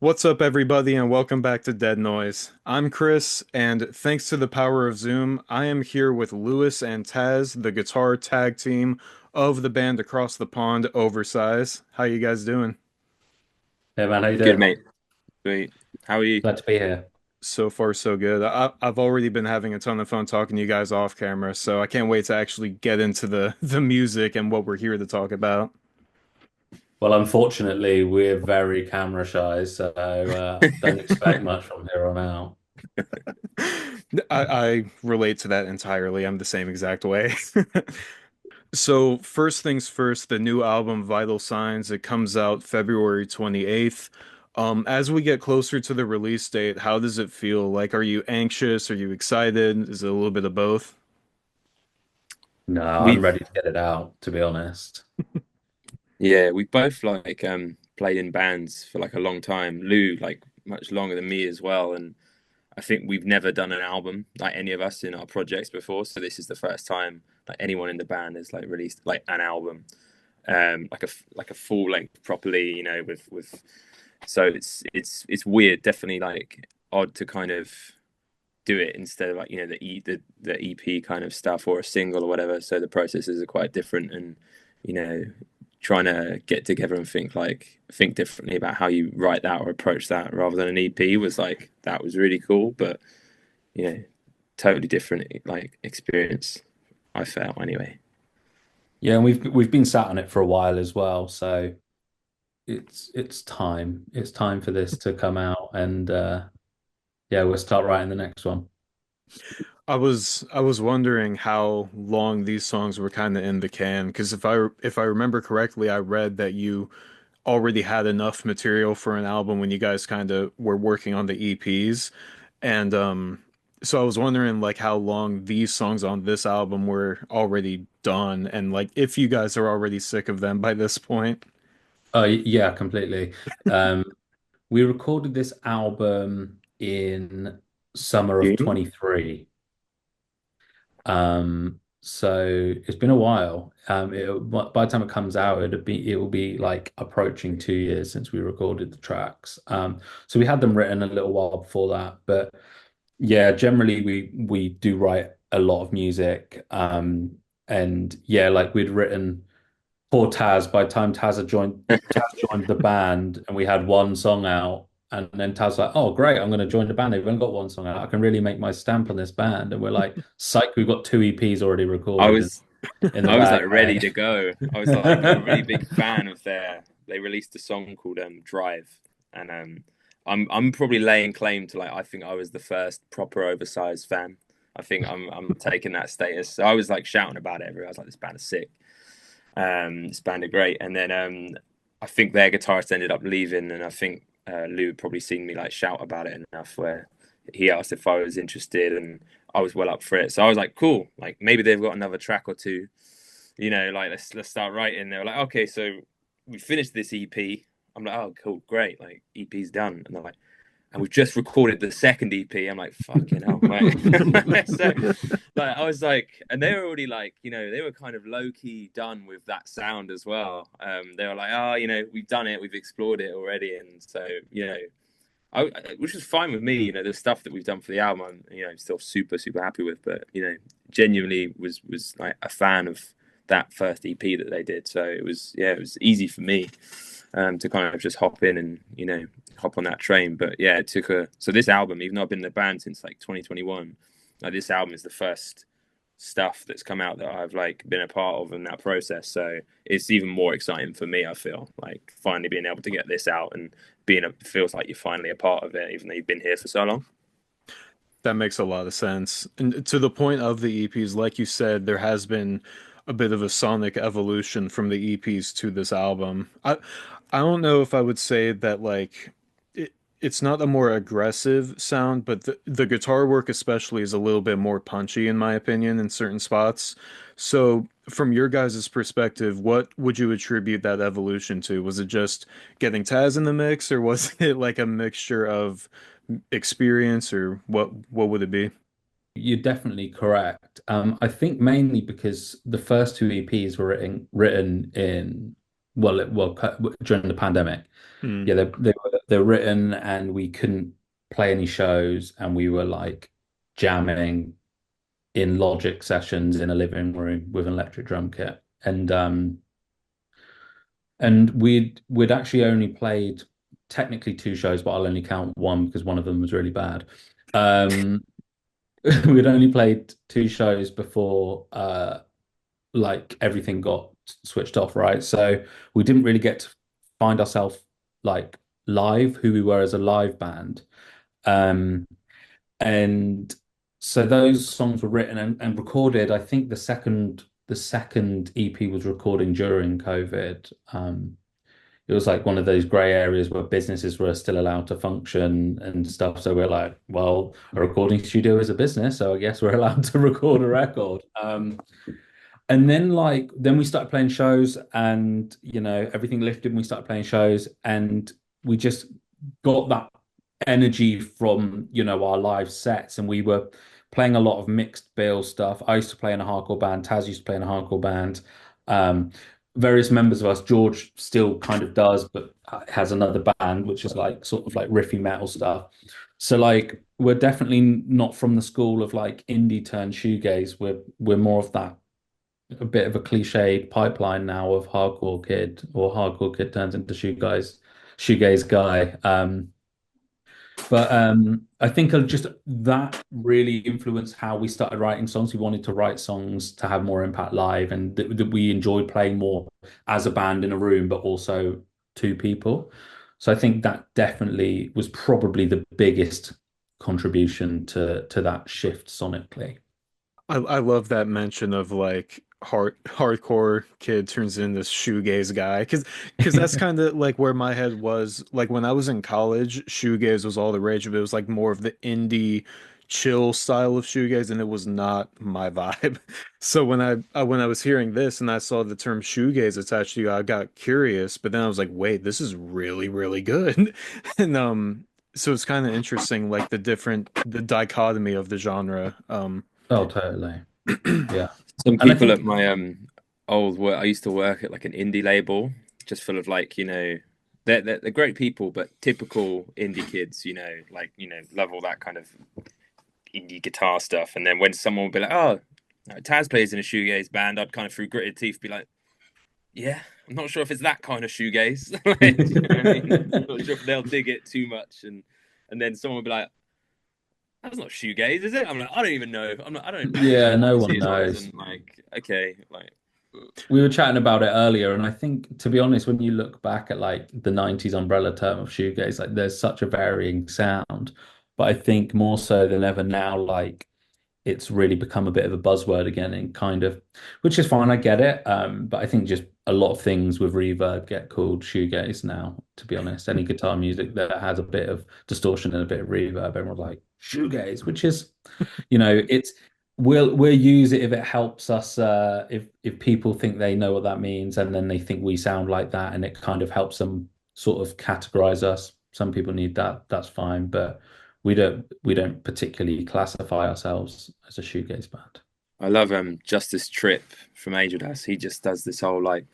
What's up, everybody, and welcome back to Dead Noise. I'm Chris, and thanks to the power of Zoom, I am here with Lewis and Taz, the guitar tag team of the band across the pond, Oversize. How you guys doing? Hey man, how you Good, doing? mate. Sweet. How are you? Glad to be here. So far, so good. I've already been having a ton of fun talking to you guys off camera, so I can't wait to actually get into the the music and what we're here to talk about. Well, unfortunately, we're very camera shy, so don't expect much from here on out. I relate to that entirely. I'm the same exact way. So, first things first, the new album Vital Signs, it comes out February 28th. As we get closer to the release date, how does it feel? Like, are you anxious? Are you excited? Is it a little bit of both? No, I'm We've ready to get it out, to be honest. yeah, we both played in bands for like a long time. Lou like much longer than me as well, and I think we've never done an album like any of us in our projects before. So this is the first time like anyone in the band has like released like an album, like a full length properly, with. So it's weird, definitely like odd to kind of do it instead of like the EP kind of stuff or a single or whatever. So the processes are quite different, and you know, trying to get together and think differently about how you write that or approach that rather than an EP was like that was really cool, but you know, totally different like experience. I felt anyway. Yeah, and we've been sat on it for a while as well, so it's time. It's time for this to come out, and yeah, we'll start writing the next one. I was wondering how long these songs were kind of in the can, because if I remember correctly, I read that you already had enough material for an album when you guys kind of were working on the EPs. And so I was wondering like how long these songs on this album were already done and like if you guys are already sick of them by this point. Oh yeah, completely. Um, we recorded this album in summer of June? 23. So it's been a while. By the time it comes out, it will be like approaching 2 years since we recorded the tracks. So we had them written a little while before that, but yeah, generally we do write a lot of music. And yeah, like we'd written poor Taz. By the time Taz joined the band, and we had one song out. And then Taz like, oh great, I'm going to join the band. They've only got one song out. I can really make my stamp on this band. And we're like, psych, we've got two EPs already I recorded was in the I was bag, like ready mate. to go. I was like a really big fan of their. They released a song called Drive, and I'm probably laying claim to like I think I was the first proper oversized fan. I think I'm taking that status. So I was like shouting about it everywhere. I was like, this band is sick. This band are great. And then I think their guitarist ended up leaving, and I think Lou had probably seen me like shout about it enough where he asked if I was interested, and I was well up for it. So I was like, cool. Like maybe they've got another track or two. Like let's start writing. They were like, okay, so we finished this EP. I'm like, oh, cool, great. Like EP's done, and they're like, and we've just recorded the second EP. I'm like, fucking hell, right? So, like, I was like, and they were already like, they were kind of low key done with that sound as well. They were like, oh, we've done it, we've explored it already, and so, which was fine with me. The stuff that we've done for the album, I'm, still super super happy with. But genuinely was like a fan of that first EP that they did. So it was easy for me to kind of just hop in and hop on that train. But yeah, it took a so this album, even though I've been in the band since like 2021, like this album is the first stuff that's come out that I've like been a part of in that process. So it's even more exciting for me. I feel like finally being able to get this out and feels like you're finally a part of it, even though you've been here for so long. That makes a lot of sense. And to the point of the EPs, like you said, there has been a bit of a sonic evolution from the EPs to this album. I don't know if I would say that like it's not a more aggressive sound, but the guitar work especially is a little bit more punchy in my opinion in certain spots. So from your guys' perspective, what would you attribute that evolution to? Was it just getting Taz in the mix, or was it like a mixture of experience, or what would it be? You're definitely correct. I think mainly because the first two EPs were written in during the pandemic. Hmm. Yeah, they were written, and we couldn't play any shows, and we were like jamming in Logic sessions in a living room with an electric drum kit. And we'd actually only played technically two shows, but I'll only count one because one of them was really bad. Um, we'd only played two shows before like everything got switched off, right? So we didn't really get to find ourselves like live, who we were as a live band. Um, and so those songs were written and recorded. I think the second EP was recording during COVID. It was like one of those grey areas where businesses were still allowed to function and stuff. So we're like, well, a recording studio is a business, so I guess we're allowed to record a record. And then we started playing shows, and everything lifted and we started playing shows, and we just got that energy from our live sets, and we were playing a lot of mixed bill stuff. I used to play in a hardcore band, Tazz used to play in a hardcore band. um Various members of us, George still kind of does, but has another band which is like sort of like riffy metal stuff. So like we're definitely not from the school of like indie turn shoegaze. We're more of that, a bit of a cliched pipeline now of hardcore kid, or hardcore kid turns into shoegaze guy. But I think just that really influenced how we started writing songs. We wanted to write songs to have more impact live, and that we enjoyed playing more as a band in a room, but also two people. So I think that definitely was probably the biggest contribution to that shift sonically. I love that mention of like hardcore kid turns into this shoegaze guy because that's kind of like where my head was like when I was in college. Shoegaze was all the rage, but it was like more of the indie chill style of shoegaze, and it was not my vibe. So when I was hearing this and I saw the term shoegaze attached to you, I got curious, but then I was like, wait, this is really really good. And so it's kind of interesting, like the dichotomy of the genre. Oh, totally. Yeah. Some And I people at think, my old work, I used to work at like an indie label, just full of like, they're great people, but typical indie kids, like, love all that kind of indie guitar stuff. And then when someone would be like, oh, Taz plays in a shoegaze band, I'd kind of through gritted teeth be like, yeah, I'm not sure if it's that kind of shoegaze. Like, do you know what I mean? Not sure if they'll dig it too much. And then someone would be like, that's not shoegaze, is it? I'm like, I don't even know. I don't actually yeah, know what no this one is. knows. And like, okay, like, We were chatting about it earlier, and I think, to be honest, when you look back at like the 90s umbrella term of shoegaze, like there's such a varying sound. But I think more so than ever now, like it's really become a bit of a buzzword again, and kind of, which is fine, I get it. But I think just a lot of things with reverb get called shoegaze now, to be honest. Any guitar music that has a bit of distortion and a bit of reverb, everyone's like shoegaze, which is, it's we'll use it if it helps us, if people think they know what that means, and then they think we sound like that, and it kind of helps them sort of categorize us. Some people need that, that's fine, but we don't particularly classify ourselves as a shoegaze band. I love Justice Tripp from Angel Dust. He just does this whole like,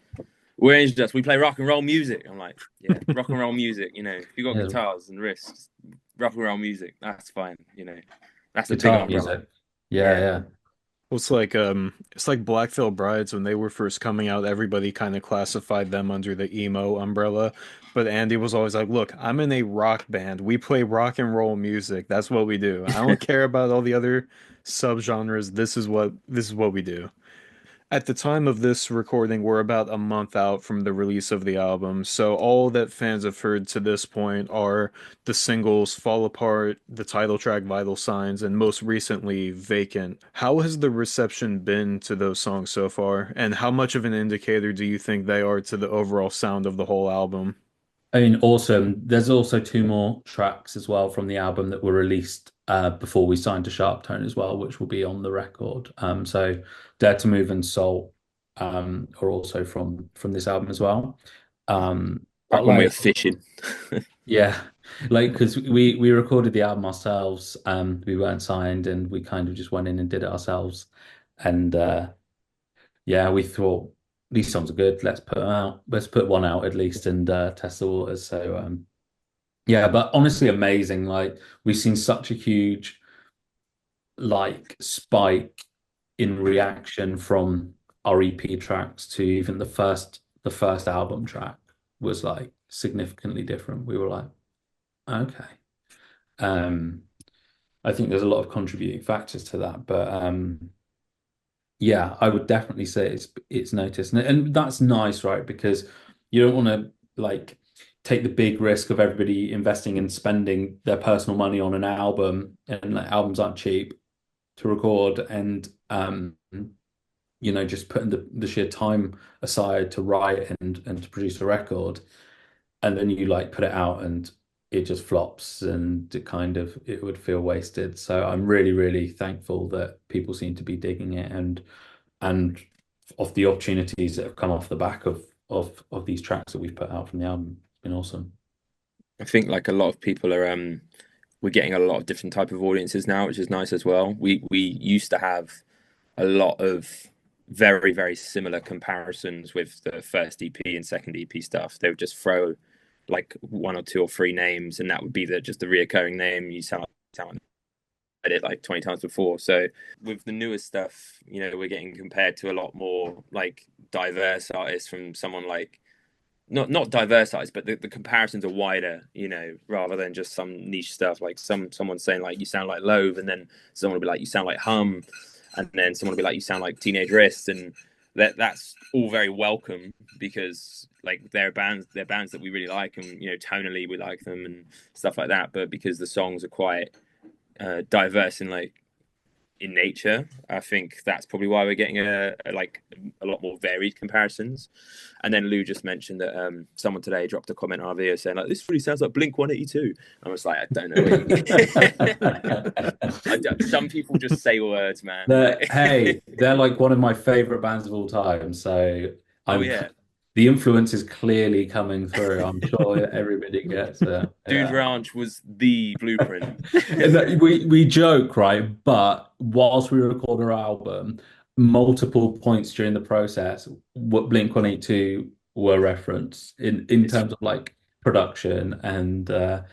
we're Angel Dust, we play rock and roll music. I'm like, yeah, rock and roll music. If you got Yeah, guitars and riffs, rock and roll music, that's fine. That's a big guitar umbrella. music. Yeah, Yeah, yeah. Well, it's like Black Veil Brides when they were first coming out, everybody kind of classified them under the emo umbrella. But Andy was always like, "Look, I'm in a rock band. We play rock and roll music. That's what we do. I don't care about all the other subgenres. This is what we do." At the time of this recording, we're about a month out from the release of the album, so all that fans have heard to this point are the singles Fall Apart, the title track Vital Signs, and most recently Vacant. How has the reception been to those songs so far, and how much of an indicator do you think they are to the overall sound of the whole album? I mean, awesome. There's also two more tracks as well from the album that were released before we signed to SharpTone as well, which will be on the record. So Dare to Move and Soul are also from this album as well. But back when we were like, fishing. yeah, like because we recorded the album ourselves. We weren't signed, and we kind of just went in and did it ourselves. And yeah, we thought. these songs are good. Let's put them out. Let's put one out at least and test the waters. So yeah, but honestly, amazing. Like we've seen such a huge like spike in reaction from our EP tracks to even the first album track was like significantly different. We were like, okay. Um, I think there's a lot of contributing factors to that, but yeah, I would definitely say it's noticed, and that's nice, right? Because you don't want to like take the big risk of everybody investing and spending their personal money on an album, and like, albums aren't cheap to record, and just putting the sheer time aside to write and to produce a record, and then you like put it out and it just flops and it would feel wasted. So I'm really, really thankful that people seem to be digging it and of the opportunities that have come off the back of these tracks that we've put out from the album. It's been awesome. I think like a lot of people are we're getting a lot of different type of audiences now, which is nice as well. We used to have a lot of very, very similar comparisons with the first EP and second EP stuff. They would just throw like one or two or three names, and that would be just the reoccurring name. You sound like it like 20 times before. So with the newer stuff, we're getting compared to a lot more like diverse artists from someone like not diverse artists, but the comparisons are wider, rather than just some niche stuff. Like someone saying like you sound like Loathe, and then someone will be like you sound like Hum, and then someone will be like you sound like Teenage Wrist, and that's all very welcome because like they're bands that we really like, and tonally we like them and stuff like that. But because the songs are quite diverse in like in nature, I think that's probably why we're getting a lot more varied comparisons. And then Lou just mentioned that someone today dropped a comment on our video saying like this really sounds like Blink 182. I was like, I don't know. Some people just say words, man. Hey, they're like one of my favorite bands of all time. So Oh I'm yeah, the influence is clearly coming through. I'm sure everybody gets it. Dude Yeah. Ranch was the blueprint. We joke, right? But whilst we record our album, multiple points during the process, what Blink-182 were referenced in It's terms of like production and the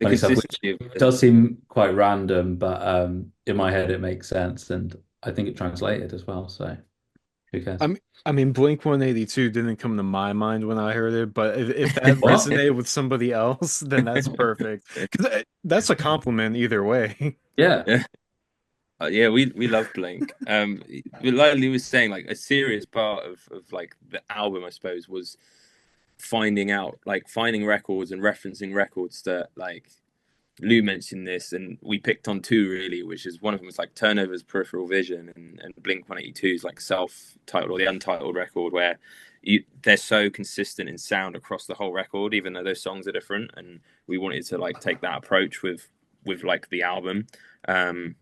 funny stuff, which consistency of does seem quite random, but in my head it makes sense, and I think it translated as well. So who cares? I mean, Blink 182 didn't come to my mind when I heard it, but if that What? resonated with somebody else, then that's perfect. Because that's a compliment either way. Yeah. yeah. Yeah, we love Blink. But like Lee was saying, like a serious part of like the album, I suppose, was finding records and referencing records that like Lou mentioned this, and we picked on two really, which is one of them was like Turnover's Peripheral Vision, and Blink 182's like self-titled or the untitled record, where they're so consistent in sound across the whole record, even though those songs are different. And we wanted to like take that approach with like the album. Um,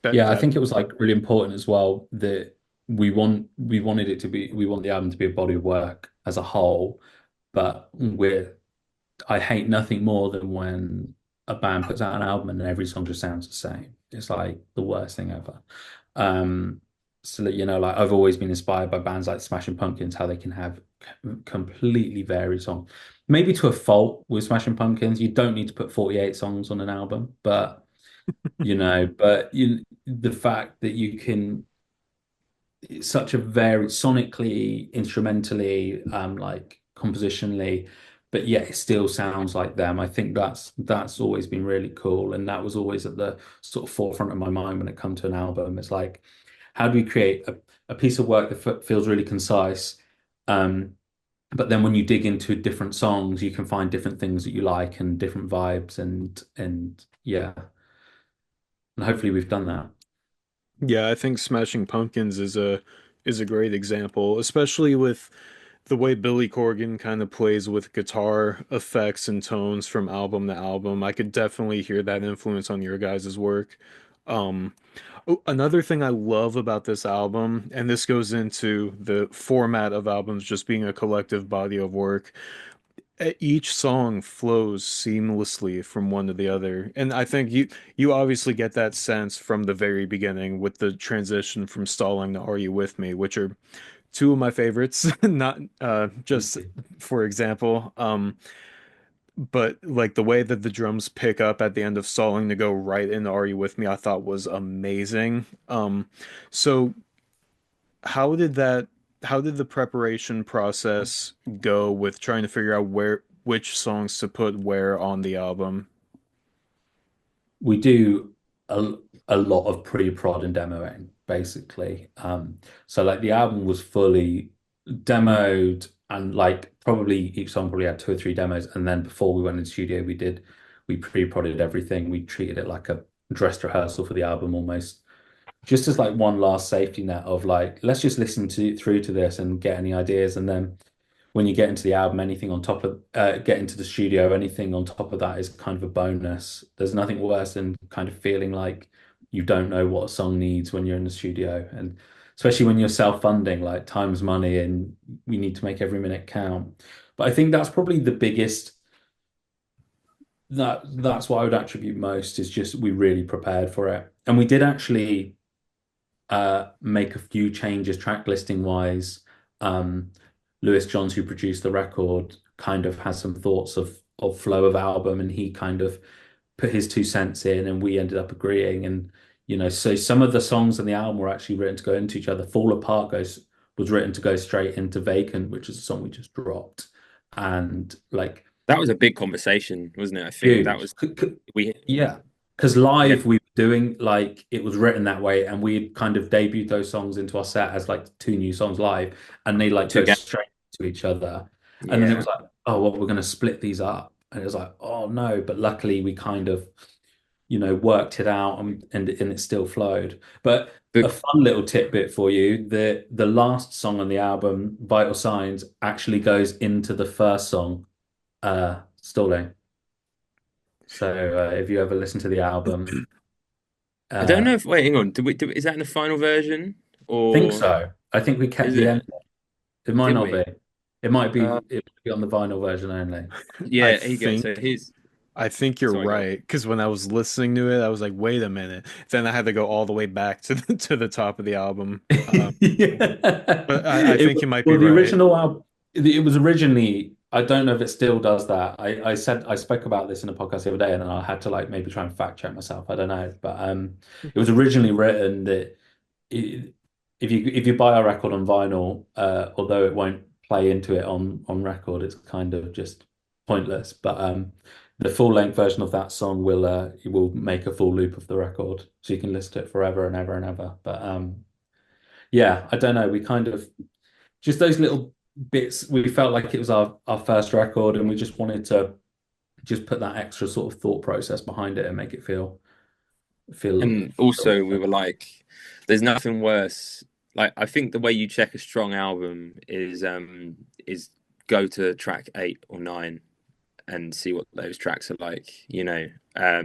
Yeah, I That think it was like really important as well that we want the album to be a body of work as a whole, but I hate nothing more than when a band puts out an album and every song just sounds the same. It's like the worst thing ever. Um, so that like I've always been inspired by bands like Smashing Pumpkins, how they can have completely varied songs. Maybe to a fault with Smashing Pumpkins, you don't need to put 48 songs on an album, the fact that you can it's such a varied sonically, instrumentally, like compositionally, but yet it still sounds like them. I think that's always been really cool, and that was always at the sort of forefront of my mind when it comes to an album. It's like, how do we create a piece of work that feels really concise, but then when you dig into different songs, you can find different things that you like and different vibes, and yeah, and hopefully we've done that. Yeah, I think Smashing Pumpkins is a great example, especially with the way Billy Corgan kind of plays with guitar effects and tones from album to album. I could definitely hear that influence on your guys' work. Um, Another thing I love about this album, and this goes into the format of albums just being a collective body of work, each song flows seamlessly from one to the other. And I think you obviously get that sense from the very beginning with the transition from Stalling to Are You With Me, which are two of my favorites, not just for example. But like the way that the drums pick up at the end of Stalling to go right into Are You With Me, I thought was amazing. So how did that, how did the preparation process go with trying to figure out where, which songs to put where on the album? We do a lot of pre-prod and demoing, basically. So like the album was fully demoed and like probably each song probably had two or three demos. And then before we went in the studio, we pre-prodded everything. We treated it like a dress rehearsal for the album almost. Just as like one last safety net of like, let's just listen to through to this and get any ideas. And then when you get into the album, anything on top of get into the studio, anything on top of that is kind of a bonus. There's nothing worse than kind of feeling like you don't know what a song needs when you're in the studio, and especially when you're self-funding, like time's money, and we need to make every minute count. But I think that's probably the biggest. That's what I would attribute most is just we really prepared for it, and we did actually make a few changes track listing wise. Lewis Johns, who produced the record, kind of has some thoughts of flow of album, and he kind of put his 2 cents in, and we ended up agreeing. And so some of the songs on the album were actually written to go into each other. Fall Apart goes was written to go straight into Vacant, which is a song we just dropped, and like That was a big conversation, wasn't it? I think that huge. was we Yeah, because yeah live we were doing like it was written that way, and we kind of debuted those songs into our set as like two new songs live, and they like go together. straight to each other. And then it Yeah, was like, oh, well, we're going to split these up, and it was like, oh no, but luckily we kind of worked it out, and it still flowed. But but a fun little tidbit for you: the last song on the album, Vital Signs, actually goes into the first song, Stalling. So if you ever listen to the album, I don't uh, know if wait, hang on. Is that in the final version think or so. I think we kept is the it? end. It might Did not be. we? It might be. Uh, It might be on the vinyl version only. I yeah, here you go. So think here's I think you're sorry, go on. right because when I was listening to it, I was like, "Wait a minute." Then I had to go all the way back to the top of the album. Yeah. But I think you might be Well, the right. original album, it was originally, I don't know if it still does that. I spoke about this in a podcast the other day, and then I had to like maybe try and fact check myself. I don't know, but it was originally written that it, if you buy a record on vinyl, although it won't play into it on record, it's kind of just pointless. But the full length version of that song will make a full loop of the record, so you can listen to it forever and ever and ever. But yeah, I don't know. We kind of just those little bits. We felt like it was our first record, and we just wanted to just put that extra sort of thought process behind it and make it And feel also we were like, there's nothing worse. Like I think the way you check a strong album is go to track 8 or 9 and see what those tracks are like, you know.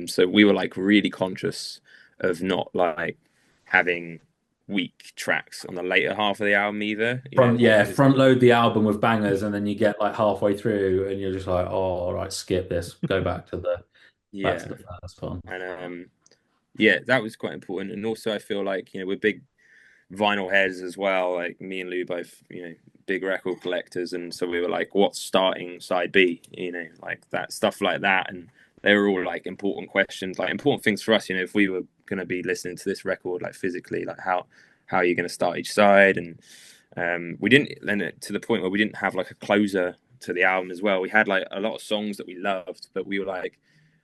So we were like really conscious of not like having weak tracks on the later half of the album either, you know, because front load the album with bangers, and then you get like halfway through and you're just like, oh, all right, skip this, go back to yeah, the first one. and yeah, that was quite important. And also, I feel like we're big vinyl heads as well. Like me and Lou both, big record collectors, and so we were like, what's starting side B? Like that stuff like that, and they were all like important questions, like important things for us. If we were going to be listening to this record, like physically, like how are you going to start each side? And we didn't then to the point where we didn't have like a closer to the album as well. We had like a lot of songs that we loved, but we were like,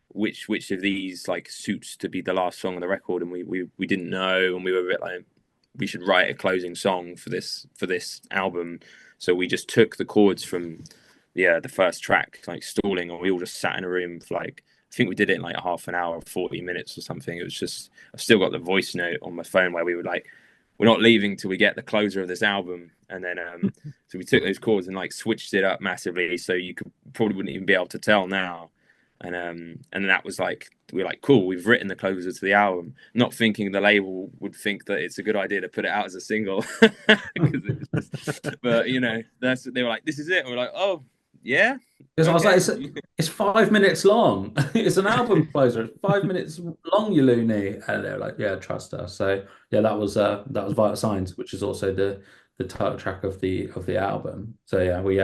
which of these like suits to be the last song on the record, and we didn't know, and we were a bit like we should write a closing song for this album. So we just took the chords from the first track, like Stalling, and we all just sat in a room for like, I think we did it in like half an hour, 40 minutes or something. It was just, I've still got the voice note on my phone where we were like, we're not leaving till we get the closer of this album. And then so we took those chords and like switched it up massively, so you could probably wouldn't even be able to tell now. And that was like, we were like, cool, we've written the closer to the album, not thinking the label would think that it's a good idea to put it out as a single. But they were like, this is it, and we're like, oh yeah, Because I was like, okay. it's 5 minutes long. It's an album closer. It's 5 minutes long, you loony. And they're like, yeah, trust us. So yeah, that was Vital Signs, which is also the title track of the album. So yeah, we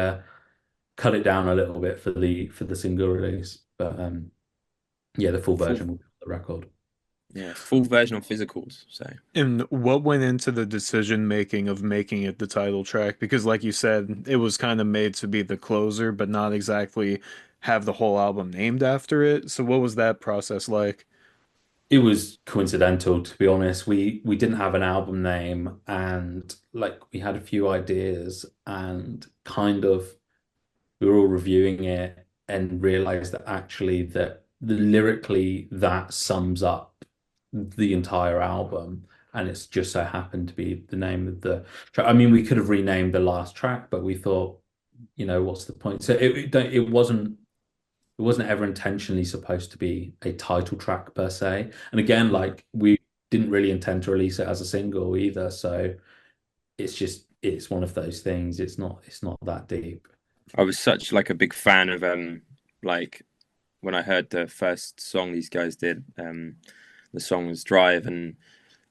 cut it down a little bit for the single release, but yeah, the full Full, version will be on the record. yeah, full version on physicals. So And what went into the decision making of making it the title track? Because, like you said, it was kind of made to be the closer, but not exactly have the whole album named after it. So, what was that process like? It was coincidental, to be honest. We didn't have an album name, and like we had a few ideas, and kind of we were all reviewing it and realized that actually that lyrically that sums up the entire album, and it's just so happened to be the name of the track. I mean, we could have renamed the last track, but we thought, what's the point? So it wasn't ever intentionally supposed to be a title track per se. And again, Hmm. like we didn't really intend to release it as a single either. So it's one of those things. It's not that deep. I was such like a big fan of like when I heard the first song these guys did, the song was Drive, and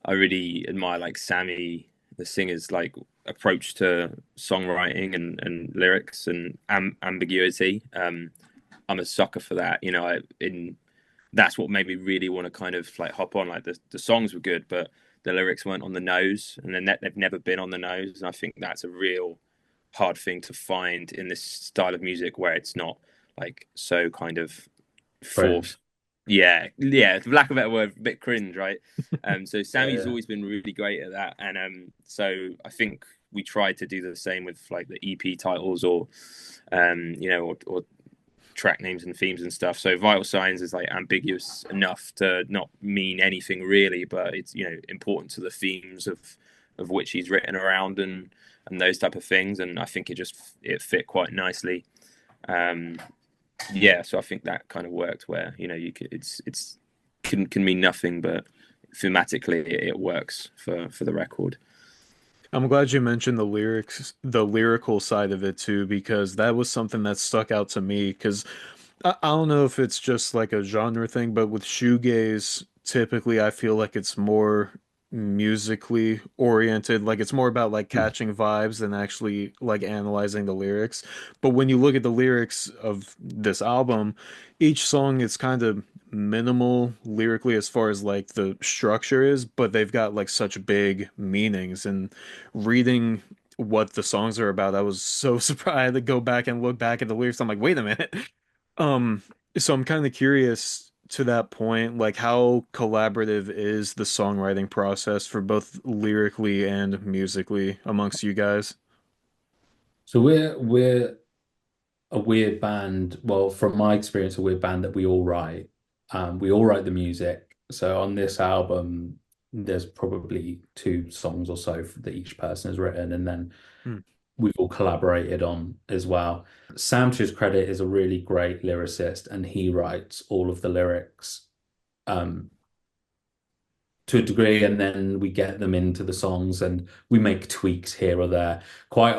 I really admire like Sammy, the singer's like approach to songwriting and lyrics and ambiguity. I'm a sucker for that. That's what made me really want to kind of like hop on. Like the songs were good, but the lyrics weren't on the nose, and then they've never been on the nose. And I think that's a real hard thing to find in this style of music where it's not like so kind of forced. Fringe. Yeah, yeah, for lack of a better word, a bit cringe, right? So Yeah, Sammy's yeah. always been really great at that, and so I think we tried to do the same with like the EP titles or or track names and themes and stuff. So Vital Signs is like ambiguous enough to not mean anything really, but it's important to the themes of which he's written around and those type of things. And I think it fit quite nicely. Um, yeah, so I think that kind of worked where you could, it's can mean nothing, but thematically it works for the record. I'm glad you mentioned the lyrics, the lyrical side of it too, because that was something that stuck out to me. Because I don't know if it's just like a genre thing, but with shoegaze, typically I feel like it's more musically oriented. Like it's more about like catching vibes than actually like analyzing the lyrics. But when you look at the lyrics of this album, each song is kind of minimal lyrically as far as like the structure is, but they've got like such big meanings. And reading what the songs are about, I was so surprised. I had to go back and look back at the lyrics. I'm like, wait a minute. Um, so I'm kind of curious to that point, like how collaborative is the songwriting process for both lyrically and musically amongst you guys? So we're a weird band. Well, from my experience, a weird band that we all write. We all write the music. So on this album, there's probably two songs or so that each person has written, and then Hmm. we've all collaborated on as well. Sam, to his credit, is a really great lyricist, and he writes all of the lyrics um, to a degree, and then we get them into the songs, and we make tweaks here or there. Quite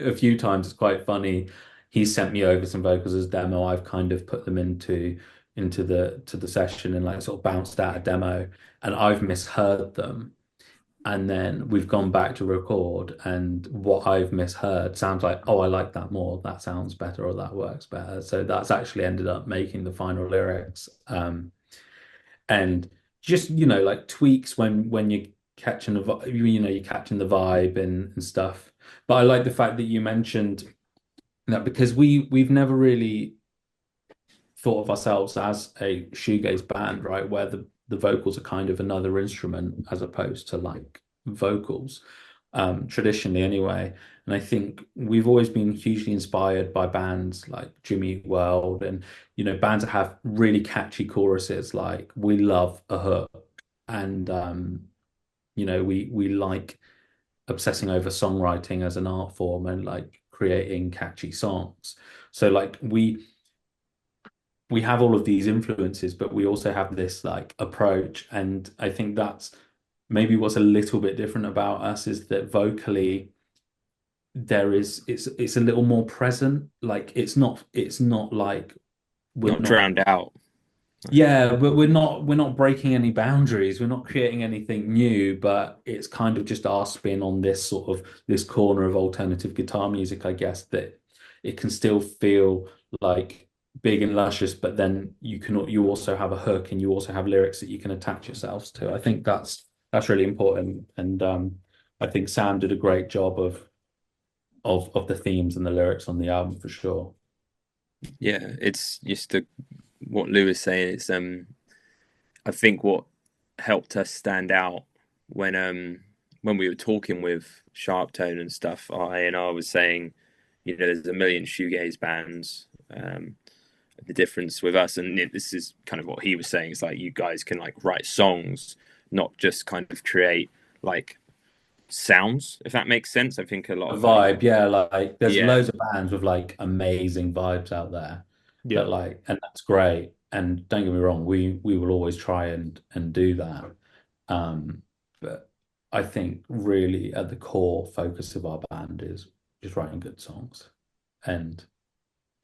a few times, it's quite funny. He sent me over some vocals as demo. I've kind of put them into the session and like sort of bounced out a demo, and I've misheard them. And then we've gone back to record, and what I've misheard sounds like, oh, I like that more. That sounds better, or that works better. So that's actually ended up making the final lyrics. And just, like tweaks when you're catching you're catching the vibe and stuff. But I like the fact that you mentioned that because we've never really thought of ourselves as a shoegaze band, right? Where the vocals are kind of another instrument as opposed to like vocals, traditionally anyway. And I think we've always been hugely inspired by bands like Jimmy Eat World and, bands that have really catchy choruses. Like we love a hook and, we like obsessing over songwriting as an art form and like creating catchy songs. So like we have all of these influences, but we also have this like approach. And I think that's maybe what's a little bit different about us is that vocally it's a little more present. Like it's not like we're Not not drowned out. Yeah, but we're not breaking any boundaries. We're not creating anything new, but it's kind of just our spin on this sort of this corner of alternative guitar music, I guess, that it can still feel like big and luscious, but then you also have a hook and you also have lyrics that you can attach yourselves to. I think that's really important. And I think Sam did a great job of the themes and the lyrics on the album for sure. Yeah, it's just what Lou was saying. It's I think what helped us stand out when we were talking with SharpTone and stuff. I was saying, there's a million shoegaze bands. The difference with us, and this is kind of what he was saying, is like you guys can like write songs, not just kind of create like sounds, if that makes sense. I think a lot A of like, vibe, yeah, like there's yeah, loads of bands with like amazing vibes out there Yeah. that like, and that's great. And don't get me wrong, we will always try and do that. But I think really at the core focus of our band is just writing good songs. And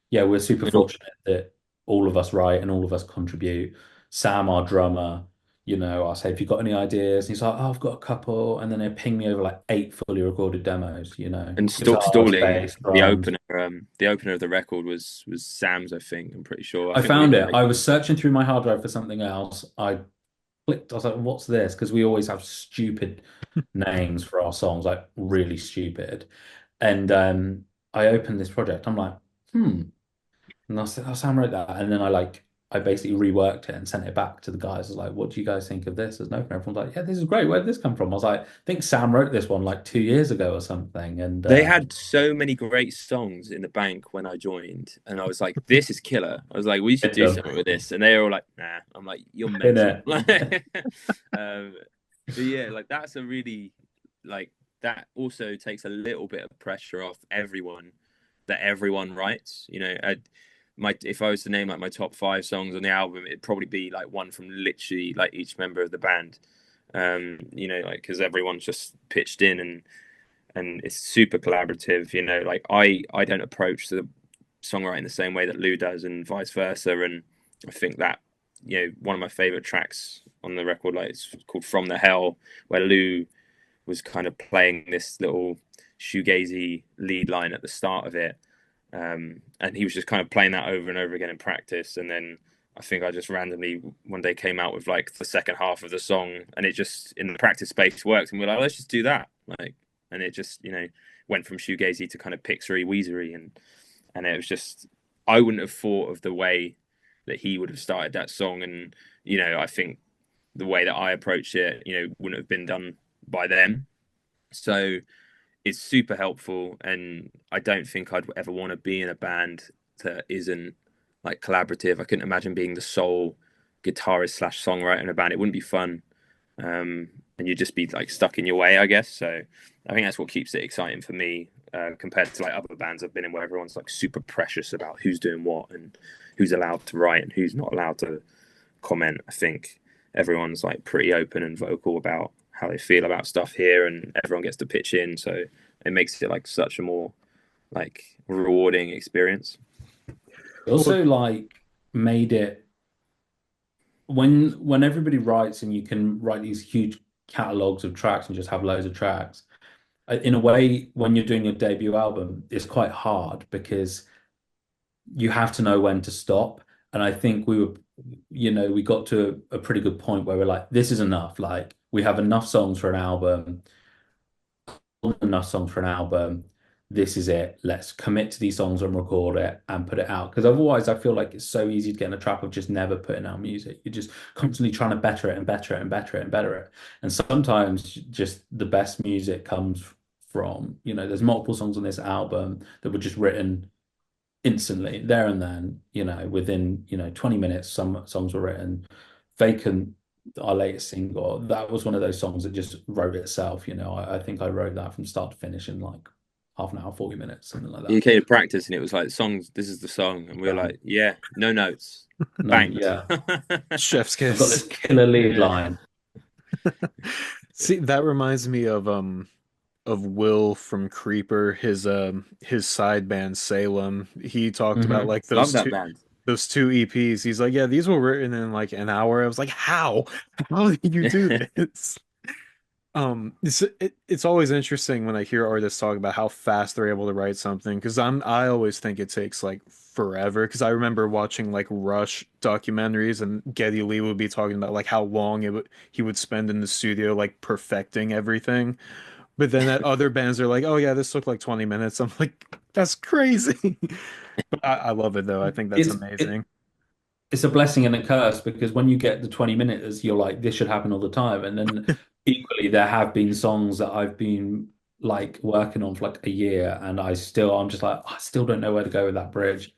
yeah, we're super fortunate that all of us write and all of us contribute. Sam, our drummer, I'll say, if you've got any ideas, and he's like, oh, I've got a couple. And then they ping me over like 8 fully recorded demos, and guitars, stalling bass, drums. the opener of the record was Sam's. I think I'm pretty sure. I I think we found it. like, I was searching through my hard drive for something else. I clicked, I was like, what's this? Because we always have stupid names for our songs, like really stupid. And I opened this project. I'm like, hmm. And I said, oh, Sam wrote that. And then I basically reworked it and sent it back to the guys. I was like, what do you guys think of this? As an opener, everyone's like, yeah, this is great. Where did this come from? I was like, I think Sam wrote this one like 2 years ago or something. And they had so many great songs in the bank when I joined, and I was like, this is killer. I was like, we should do something with this, and they were all like, nah. I'm like, you're in mental. it. But yeah, like that's a really like that also takes a little bit of pressure off everyone, that everyone writes. If I was to name like my top 5 songs on the album, it'd probably be like one from literally like each member of the band. Like because everyone's just pitched in, and it's super collaborative. Like I don't approach the songwriting the same way that Lou does, and vice versa. And I think that one of my favorite tracks on the record, like it's called "From the Hell," where Lou was kind of playing this little shoegazy lead line at the start of it, and he was just kind of playing that over and over again in practice. And then I think I just randomly one day came out with like the second half of the song, and it just in the practice space worked, and we're like, let's just do that, like, and it just went from shoegazy to kind of pixery weezery, and it was just I wouldn't have thought of the way that he would have started that song, and I think the way that I approached it, wouldn't have been done by them. So it's super helpful, and I don't think I'd ever want to be in a band that isn't like collaborative. I couldn't imagine being the sole guitarist slash songwriter in a band. It wouldn't be fun, and you'd just be like stuck in your way, I guess. So I think that's what keeps it exciting for me, compared to like other bands I've been in where everyone's like super precious about who's doing what and who's allowed to write and who's not allowed to comment. I think everyone's like pretty open and vocal about how they feel about stuff here, and everyone gets to pitch in. So it makes it like such a more like rewarding experience. It Well, also like made it when everybody writes and you can write these huge catalogs of tracks and just have loads of tracks. In a way, when you're doing your debut album, it's quite hard because you have to know when to stop. And I think we got to a pretty good point where we're like, this is enough. Like we have enough songs for an album, enough songs for an album. This is it. Let's commit to these songs and record it and put it out. Because otherwise, I feel like it's so easy to get in a trap of just never putting out music. You're just constantly trying to better it and better it and better it and better it. And sometimes just the best music comes from, there's multiple songs on this album that were just written instantly, there and then, within, 20 minutes, some songs were written. Vacant, our latest single, that was one of those songs that just wrote itself. I think I wrote that from start to finish in like half an hour, 40 minutes, something like You that. came to practice, and it was like songs. This is the song, and we were like, yeah, no notes, No, banked. yeah. chef's I've got kiss. this killer lead Yeah. line. See, that reminds me of Will from Creeper, his side band Salem. He talked about Hmm. like Love those that two. band. those two EPs. He's like, yeah, these were written in like an hour. I was like, how? How did you do this? It's always interesting when I hear artists talk about how fast they're able to write something because I always think it takes like forever because I remember watching like Rush documentaries and Geddy Lee would be talking about like how long he would spend in the studio like perfecting everything. But then at other bands are like, oh yeah, this took like 20 minutes. I'm like, that's crazy. But I love it though. I think that's It's it, amazing. it's a blessing and a curse because when you get the 20 minutes, you're like, this should happen all the time. And then equally, there have been songs that I've been like working on for like a year, and I'm just like, I still don't know where to go with that bridge.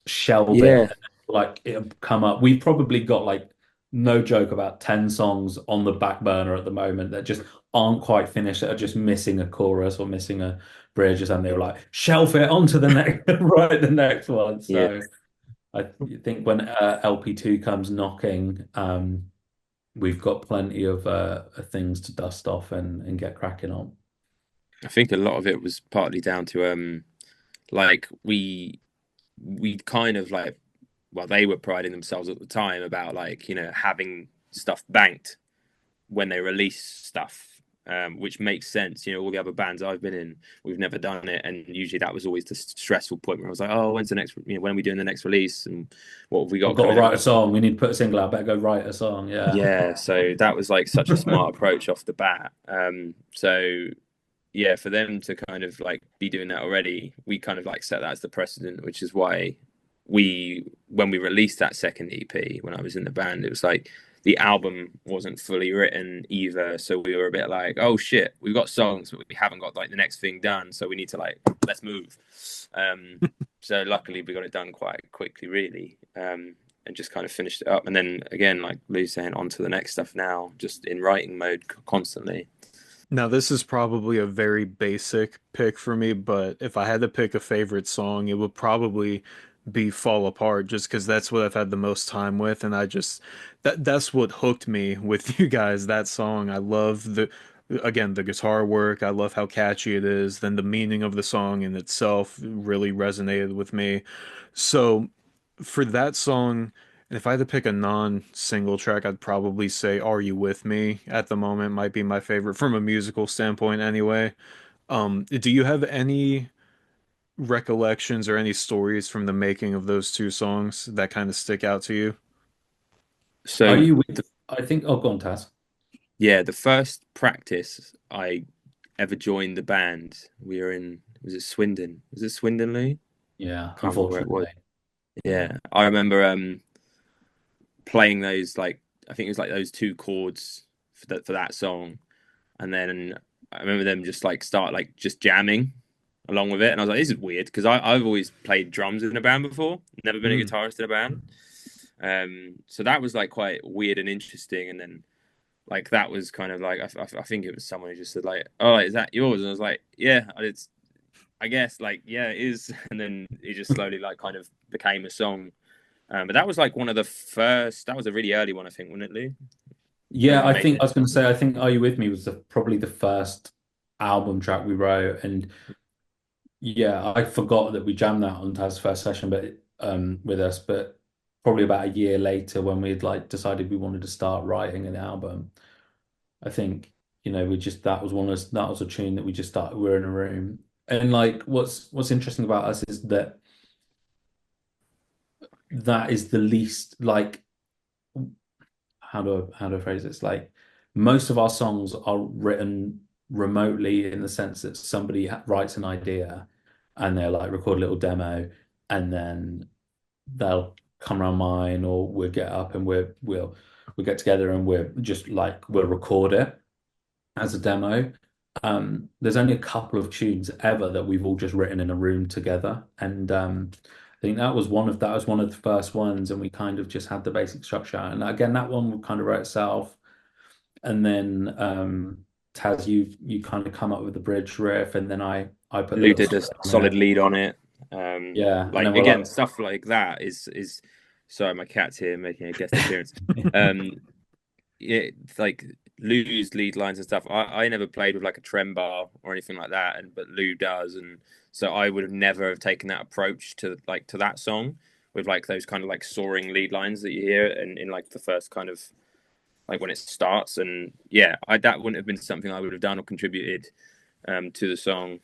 Shelve it, Yeah, and like it'll come up. We've probably got like no joke about 10 songs on the back burner at the moment that just aren't quite finished, that are just missing a chorus or missing a bridge, and they were like, shelf it onto the next, right, the next one. yeah. So. I think when LP2 comes knocking, we've got plenty of things to dust off and get cracking on. I think a lot of it was partly down to like we kind of like, well, they were priding themselves at the time about like, having stuff banked when they release stuff, which makes sense. All the other bands I've been in, we've never done it, and usually that was always the stressful point where I was like, oh, when's the next? When are we doing the next release, and what have we I've got got to coming write out? a song. We need to put a single out. Better go write a song. Yeah. Yeah, so that was like such a smart approach off the bat. So yeah, for them to kind of like be doing that already, we kind of like set that as the precedent, which is why when we released that second EP, when I was in the band, it was like the album wasn't fully written either. So we were a bit like, oh shit, we've got songs, but we haven't got like the next thing done. So we need to like, let's move. Um, so luckily we got it done quite quickly, really. And just kind of finished it up. And then again, like Lou's saying, on to the next stuff now, just in writing mode constantly. Now, this is probably a very basic pick for me, but if I had to pick a favorite song, it would probably be Fall Apart, just because that's what I've had the most time with, and that's what hooked me with you guys, that song. I love again, the guitar work, I love how catchy it is, then the meaning of the song in itself really resonated with me. So for that song, and if I had to pick a non-single track, I'd probably say "Are You With Me" at the moment might be my favorite from a musical standpoint anyway. Do you have any recollections or any stories from the making of those two songs that kind of stick out to you? Are So you the, with? I think. Oh, go on, Taz. yeah, the first practice I ever joined the band, we were in, was it Swindon? Was it Swindon, Lee? Yeah, Can't remember where it unfortunately. was. Yeah. Yeah, I remember playing those, like, I think it was like those two chords for that song, and then I remember them just like start like just jamming along with it, and I was like, this is weird because I've always played drums in a band before, never been a Mm. guitarist in a band. So that was like quite weird and interesting, and then like that was kind of like I think it was someone who just said like, "Oh, is that yours?" And I was like, "Yeah, it's I guess like yeah, it is." And then it just slowly like kind of became a song. But that was like one of the first. That was a really early one, I think, wasn't it, Lou? When Yeah, we I made think I it. was going to say. I think "Are You With Me" was probably the first album track we wrote, and yeah, I forgot that we jammed that on Taz's first session, but with us, but probably about a year later when we'd like decided we wanted to start writing an album, I think, we just that was a tune that we just started, we were in a room. And like what's interesting about us is that that is the least like how do I phrase this? Like most of our songs are written remotely in the sense that somebody writes an idea and they'll like record a little demo and then they'll come around mine or we'll get up and we'll get together and we'll record it as a demo. There's only a couple of tunes ever that we've all just written in a room together, and I think that was one of the first ones, and we kind of just had the basic structure. And again, that one would kind of write itself, and then Taz, you kind of come up with the bridge riff, and then I put the Lou little did a split on solid it, lead on it. yeah, and Like then we're again, like, stuff like that is. Sorry, my cat's here making a guest appearance. Um, yeah, like Lou's lead lines and stuff. I never played with like a trem bar or anything like that, but Lou does, and so I would have never have taken that approach to that song. with like those kind of like soaring lead lines that you hear in like the first kind of like when it starts. And yeah, that wouldn't have been something I would have done or contributed to the song.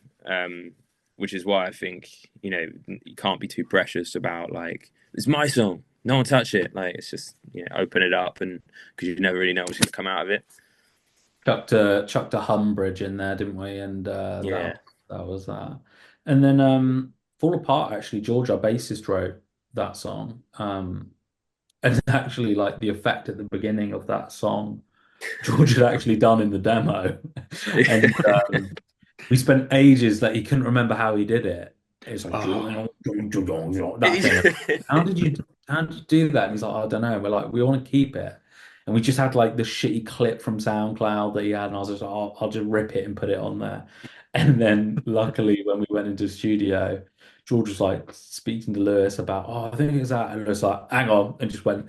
Which is why I think, you can't be too precious about like, it's my song, no one touch it. Like, it's just, open it up, and because you never really know what's going to come out of it. Chucked a hum bridge in there, didn't we? And Yeah. that was that. And then Fall Apart, actually, George, our bassist, wrote that song. And actually, like the effect at the beginning of that song, George had actually done in the demo. And we spent ages that he couldn't remember how he did it. It's like Oh, that thing. How did you do that? And he's like, I don't know. And we're like, we want to keep it. And we just had like the shitty clip from SoundCloud that he had, and I was just like, I'll just rip it and put it on there. And then luckily when we went into the studio, George was like speaking to Lewis about, I think it's that. And Lewis like, hang on, and just went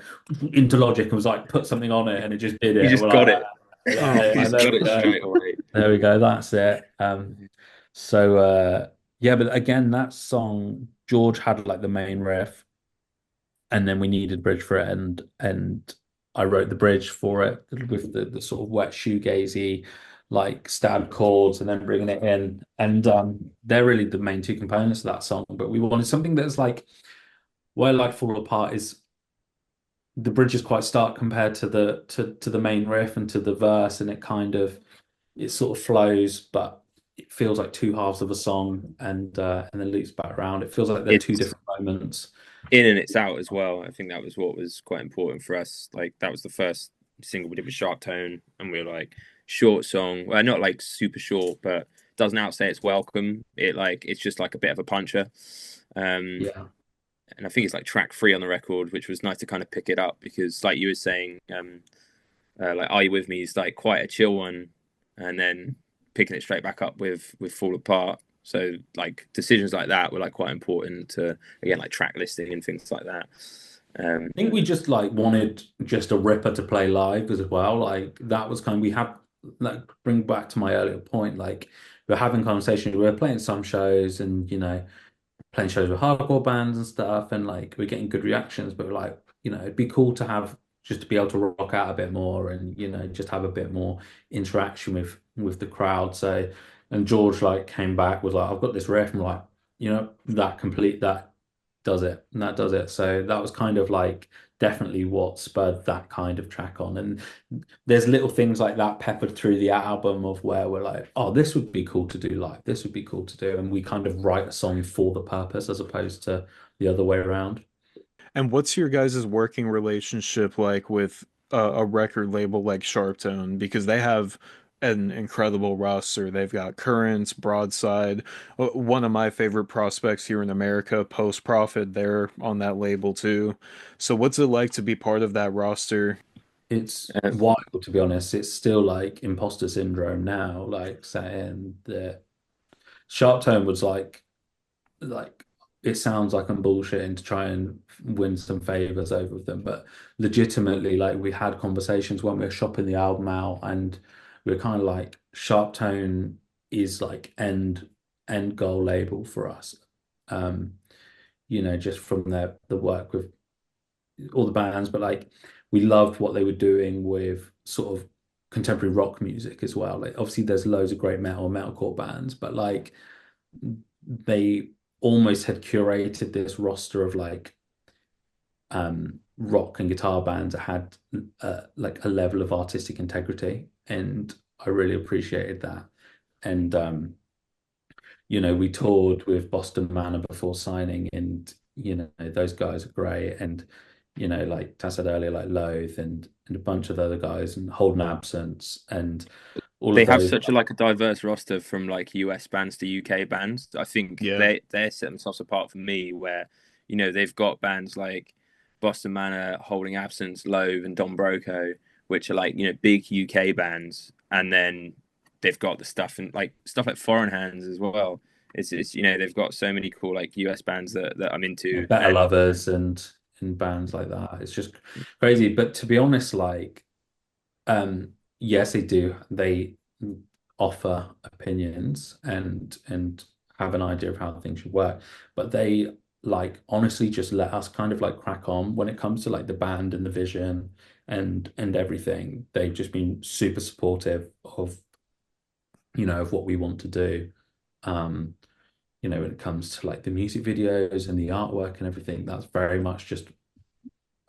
into Logic and was like, put something on it, and it just did You it. just We're got like, it. oh, You yeah, just there got we it go. straight away. There we go. That's it. So yeah, but again, that song, George had like the main riff, and then we needed bridge for it, and I wrote the bridge for it with the sort of wet shoegazy, like stab chords, and then bringing it in, and they're really the main two components of that song. But we wanted something that's like where like Fall Apart is the bridge is quite stark compared to the main riff and to the verse, and it sort of flows, but it feels like two halves of a song, and then loops back around. It feels like they're two It's different moments. in and it's out as well. I think that was what was quite important for us. Like, that was the first single we did with SharpTone, and we were like, short song. Well, not like super short, but doesn't outstay its welcome. It's just like a bit of a puncher. Um, Yeah. and I think it's like track 3 on the record, which was nice to kind of pick it up because, like you were saying, like "Are You With Me" is like quite a chill one, and then picking it straight back up with "Fall Apart." So like decisions like that were like quite important to, again, like track listing and things like that. I think we just like wanted just a ripper to play live as well. Like that was kind of we had like bring back to my earlier point, like we were having conversations, we were playing some shows and playing shows with hardcore bands and stuff, and like we're getting good reactions, but we're like, it'd be cool to have just to be able to rock out a bit more and just have a bit more interaction with the crowd. So, and George like came back was like, I've got this riff, and we're like, that does it, and that does it. So that was kind of like definitely what spurred that kind of track on. And there's little things like that peppered through the album of where we're like, oh, this would be cool to do live. This would be cool to do. And we kind of write a song for the purpose as opposed to the other way around. and what's your guys' working relationship like with a record label like SharpTone? Because they have an incredible roster. They've got Currents, Broadside, one of my favorite prospects here in America, Post Profit. They're on that label too. So what's it like to be part of that roster? It's um, wild, to be honest. It's still like imposter syndrome now, like saying that Sharp Tone was like it sounds like I'm bullshitting to try and win some favors over them, but legitimately, like we had conversations when we were shopping the album out, and we are kind of like Sharp Tone is like end goal label for us. Um, just from the work with all the bands, but like we loved what they were doing with sort of contemporary rock music as well. Like obviously there's loads of great metalcore bands, but like they almost had curated this roster of like rock and guitar bands that had like a level of artistic integrity, and I really appreciated that. And we toured with Boston Manor before signing, and those guys are great. And like Tazz said earlier, like Loathe and a bunch of other guys, and Holden Absence, and all they of have those. such a diverse roster from like US bands to UK bands. I think Yeah. they set themselves apart for me, where they've got bands like Boston Manor, Holding Absence, Loathe, and Don Broco, which are like big UK bands, and then they've got the stuff like Foreign Hands as well. It's they've got so many cool like US bands that I'm into, Better and Lovers and bands like that. It's just crazy. But to be honest, like yes, they do. They offer opinions and have an idea of how things should work, but they like honestly just let us kind of like crack on when it comes to like the band and the vision and everything. They've just been super supportive of, of what we want to do. Um, when it comes to like the music videos and the artwork and everything, that's very much just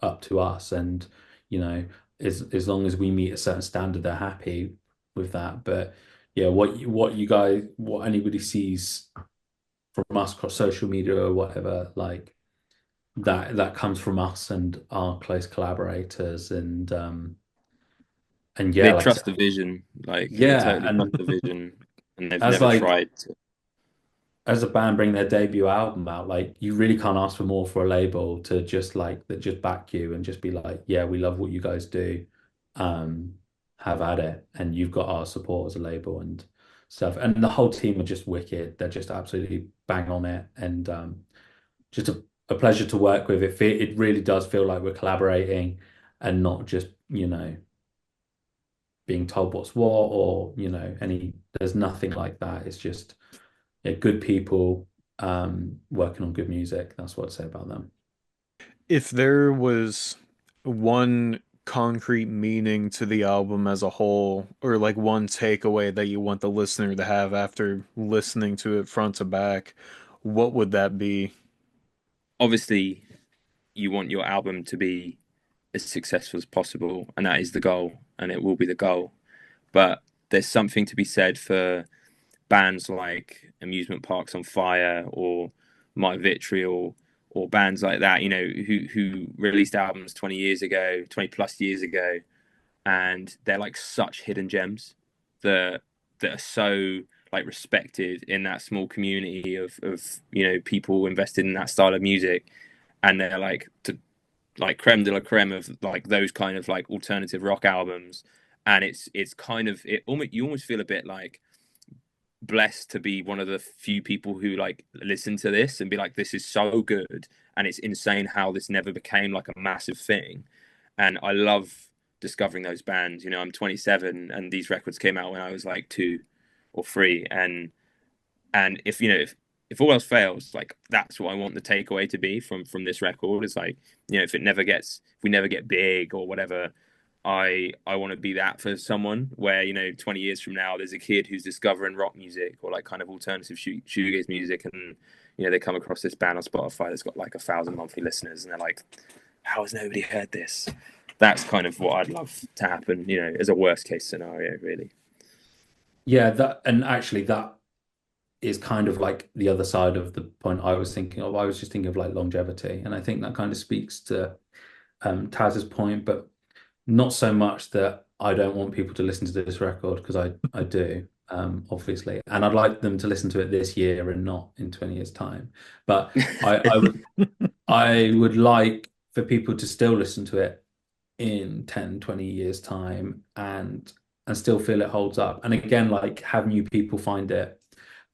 up to us. And, you know, as long as we meet a certain standard, they're happy with that. But yeah, what anybody sees from us across social media or whatever, like that comes from us and our close collaborators and yeah, They like I trust said, the vision, like they yeah, totally trust and the vision, and they've as never like tried to. as a band bring their debut album out, like you really can't ask for more for a label to just like that just back you and just be like, yeah, we love what you guys do. Um, have at it. And you've got our support as a label and stuff. And the whole team are just wicked. They're just absolutely bang on it. And just a pleasure to work with. It really does feel like we're collaborating and not just, being told what's what or, there's nothing like that. It's just yeah, good people working on good music. That's what I'd say about them. If there was one concrete meaning to the album as a whole, or like one takeaway that you want the listener to have after listening to it front to back, what would that be? Obviously, you want your album to be as successful as possible, and that is the goal, and it will be the goal. But there's something to be said for bands like Amusement Parks on Fire or My Vitriol or bands like that, who released albums 20 years ago, 20 plus years ago, and they're like such hidden gems that that are so like respected in that small community of people invested in that style of music, and they're like like creme de la creme of like those kind of like alternative rock albums, and it's kind of it almost you almost feel a bit like blessed to be one of the few people who like listen to this and be like, this is so good, and it's insane how this never became like a massive thing. And I love discovering those bands. I'm 27 and these records came out when I was like 2 or 3, and if all else fails, like that's what I want the takeaway to be from this record. Is like, if we never get big or whatever, I want to be that for someone where 20 years from now there's a kid who's discovering rock music or like kind of alternative shoegaze music, and they come across this band on Spotify that's got like 1,000 monthly listeners, and they're like, how has nobody heard this? That's kind of what I'd love to happen, as a worst case scenario, really. Yeah, that and actually that is kind of like the other side of the point I was thinking of. I was just thinking of like longevity, and I think that kind of speaks to Taz's point, but not so much that I don't want people to listen to this record because I do, obviously, and I'd like them to listen to it this year and not in 20 years' time. But I would like for people to still listen to it in 10, 20 years time and still feel it holds up. And again, like have new people find it.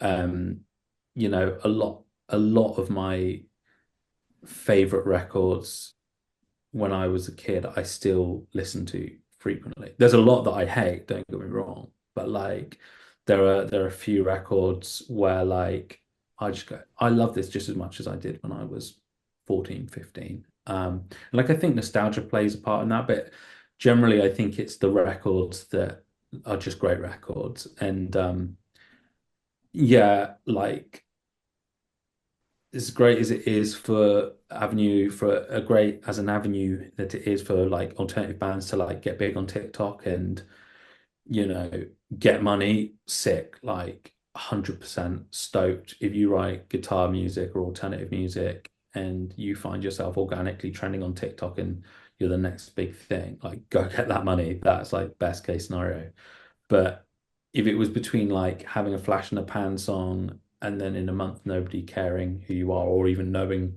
Um, a lot of my favorite records when I was a kid, I still listen to frequently. There's a lot that I hate, don't get me wrong, but like there are a few records where like I just go, I love this just as much as I did when I was 14, 15. Like I think nostalgia plays a part in that, but generally I think it's the records that are just great records. And yeah, like as great as it is for a great as an avenue that it is for like alternative bands to like get big on TikTok and you know get money, sick, like 100% stoked if you write guitar music or alternative music and you find yourself organically trending on TikTok and you're the next big thing, like go get that money. That's like best case scenario. But if it was between like having a flash in the pan song and then in a month nobody caring who you are or even knowing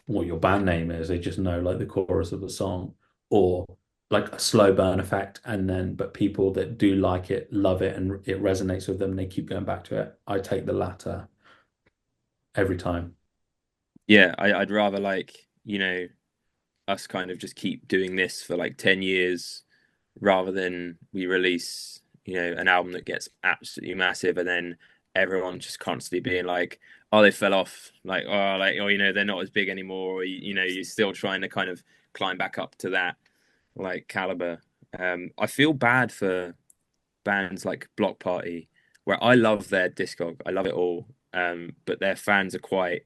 what your band name is, they just know like the chorus of the song, or like a slow burn effect and then but people that do like it love it and it resonates with them and they keep going back to it. I take the latter every time. Yeah, I'd rather like, us kind of just keep doing this for like 10 years rather than we release, an album that gets absolutely massive and then everyone just constantly being like, oh, they fell off, like, oh, like, oh, they're not as big anymore, or you're still trying to kind of climb back up to that like caliber. I feel bad for bands like Block Party, where I love their discog, I love it all, but their fans are quite,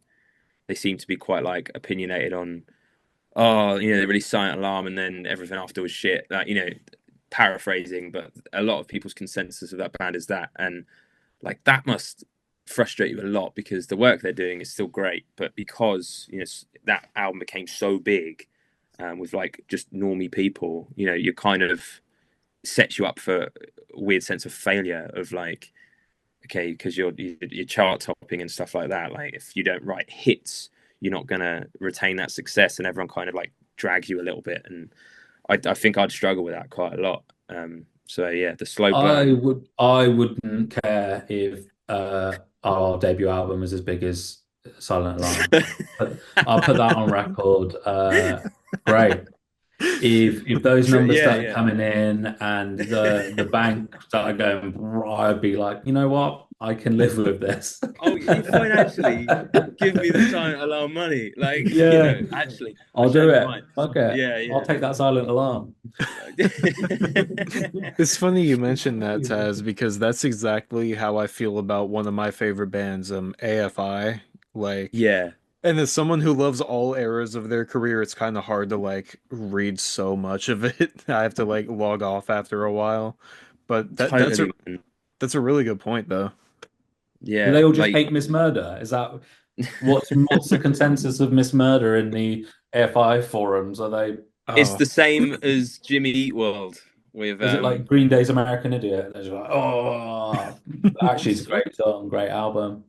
they seem to be quite like opinionated on, oh, they really silent alarm, and then everything after was shit. Like, paraphrasing, but a lot of people's consensus of that band is that, and like that must frustrate you a lot because the work they're doing is still great, but because that album became so big, with like just normie people, you kind of sets you up for a weird sense of failure of like, okay, because you're chart topping and stuff like that. Like if you don't write hits, you're not gonna retain that success, and everyone kind of like drags you a little bit. And I think I'd struggle with that quite a lot. So yeah, the slow burn. I wouldn't care if our debut album was as big as Silent Alarm. But I'll put that on record. Great. If those numbers Yeah, started yeah. coming in and the bank started going, I'd be like, you know what? I can live with this. Oh, you financially give me the silent alarm money. Like, Yeah, actually, I I'll do change my it. mind. Fuck it. Yeah, I'll yeah. take that Silent Alarm. It's funny you mentioned that, Taz, because that's exactly how I feel about one of my favorite bands, AFI. Like, Yeah, and as someone who loves all eras of their career, it's kind of hard to like read so much of it. I have to like log off after a while. But totally, man. that's a really good point, though. Do Yeah, they all just like hate Miss Murder? Is that what's the consensus of Miss Murder in the AFI forums? Are they it's Oh, the same as Jimmy Eat World with is it like Green Day's American Idiot? They're just like, oh, actually, it's a great song, great album.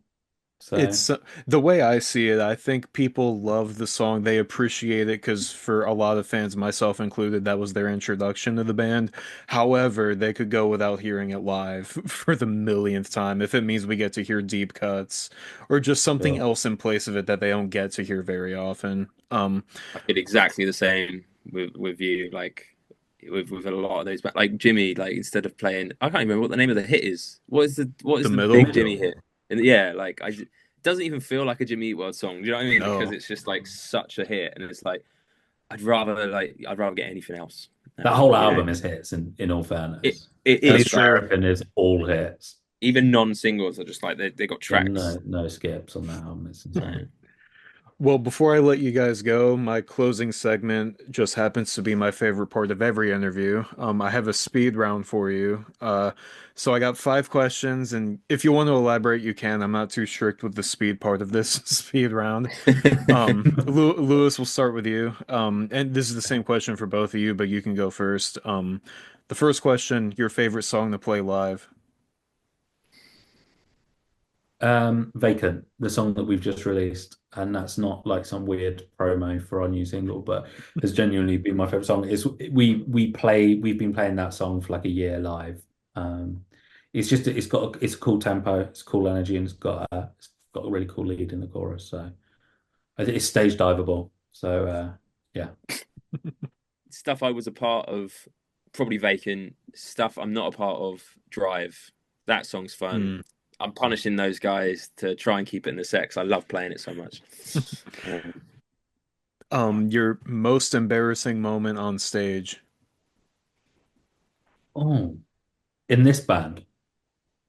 So it's the way I see it. I think people love the song. They appreciate it because for a lot of fans, myself included, that was their introduction to the band. However, they could go without hearing it live for the millionth time if it means we get to hear deep cuts or just something sure. else in place of it that they don't get to hear very often. I did exactly the same with you, like with a lot of those, but like Jimmy, like instead of playing, I can't remember what the name of the hit is. What The is the The big middle? Jimmy middle. hit? And yeah, like it doesn't even feel like a Jimmy Eat World song. Do you know what I mean? Because No. it's just like such a hit, and it's like I'd rather get anything else. That whole You know, album is hits in all it fairness. it At That's is, least but true. American is all hits. even non-singles are just like they got Yeah, tracks. no skips on that album. It's No. insane. Well, before I let you guys go, my closing segment just happens to be my favorite part of every interview. I have a speed round for you. So I got 5 questions, and if you want to elaborate, you can. I'm not too strict with the speed part of this speed round. Lewis, we'll start with you. And this is the same question for both of you, but you can go first. The first question, your favorite song to play live? Vacant, the song that we've just released, and that's not like some weird promo for our new single, but has genuinely been my favorite song. We've been playing that song for like a year live. Um, it's a cool tempo, it's cool energy, and it's got a really cool lead in the chorus. So I think it's stage diveable. So yeah. Stuff I was a part of, probably Vacant. Stuff I'm not a part of, Drive. That song's fun. Hmm. I'm punishing those guys to try and keep it in the sex. I love playing it so much. Um, Your most embarrassing moment on stage? Oh, in this band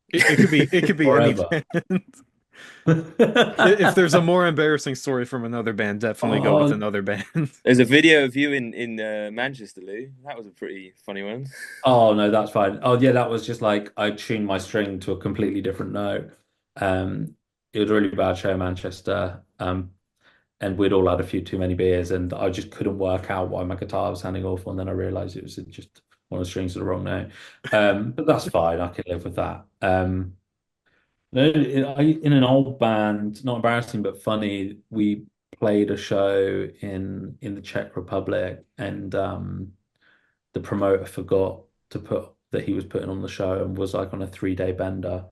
It could be any forever. band. If there's a more embarrassing story from another band, definitely go with Oh, another band. there's a video of you in Manchester, Lou. That was a pretty funny one. Oh no, that's fine. Oh yeah, that was just like I tuned my string to a completely different note. Um, it was a really bad show in Manchester. And we'd all had a few too many beers, and I just couldn't work out why my guitar was sounding awful. And then I realized it was just one of the strings to the wrong note. But that's fine. I can live with that. No, in an old band, not embarrassing but funny. We played a show in the Czech Republic, and the promoter forgot to put that he was putting on the show and was like on a 3-day bender.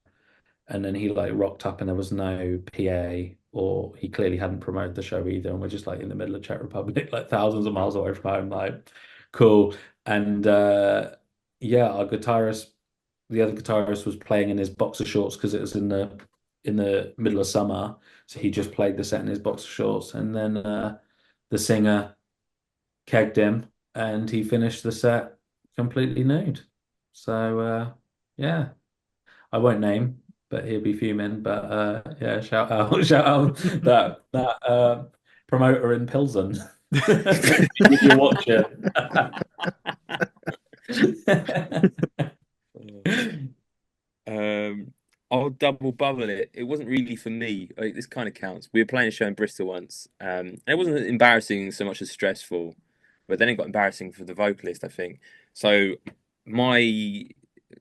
And then he like rocked up and there was no PA, or he clearly hadn't promoted the show either. And we're just like in the middle of Czech Republic, like thousands of miles away from home, like cool. And yeah, the other guitarist was playing in his boxer shorts because it was in the middle of summer. he just played the set in his boxer shorts, and then the singer kegged him, and he finished the set completely nude. So yeah, I won't name, but he'll be fuming. But yeah, shout out, shout out that promoter in Pilsen. If you're watching. Um, I'll double bubble it. It wasn't really for me. Like, this kind of counts. We were playing a show in Bristol once. And it wasn't embarrassing so much as stressful, but then it got embarrassing for the vocalist, I think. So my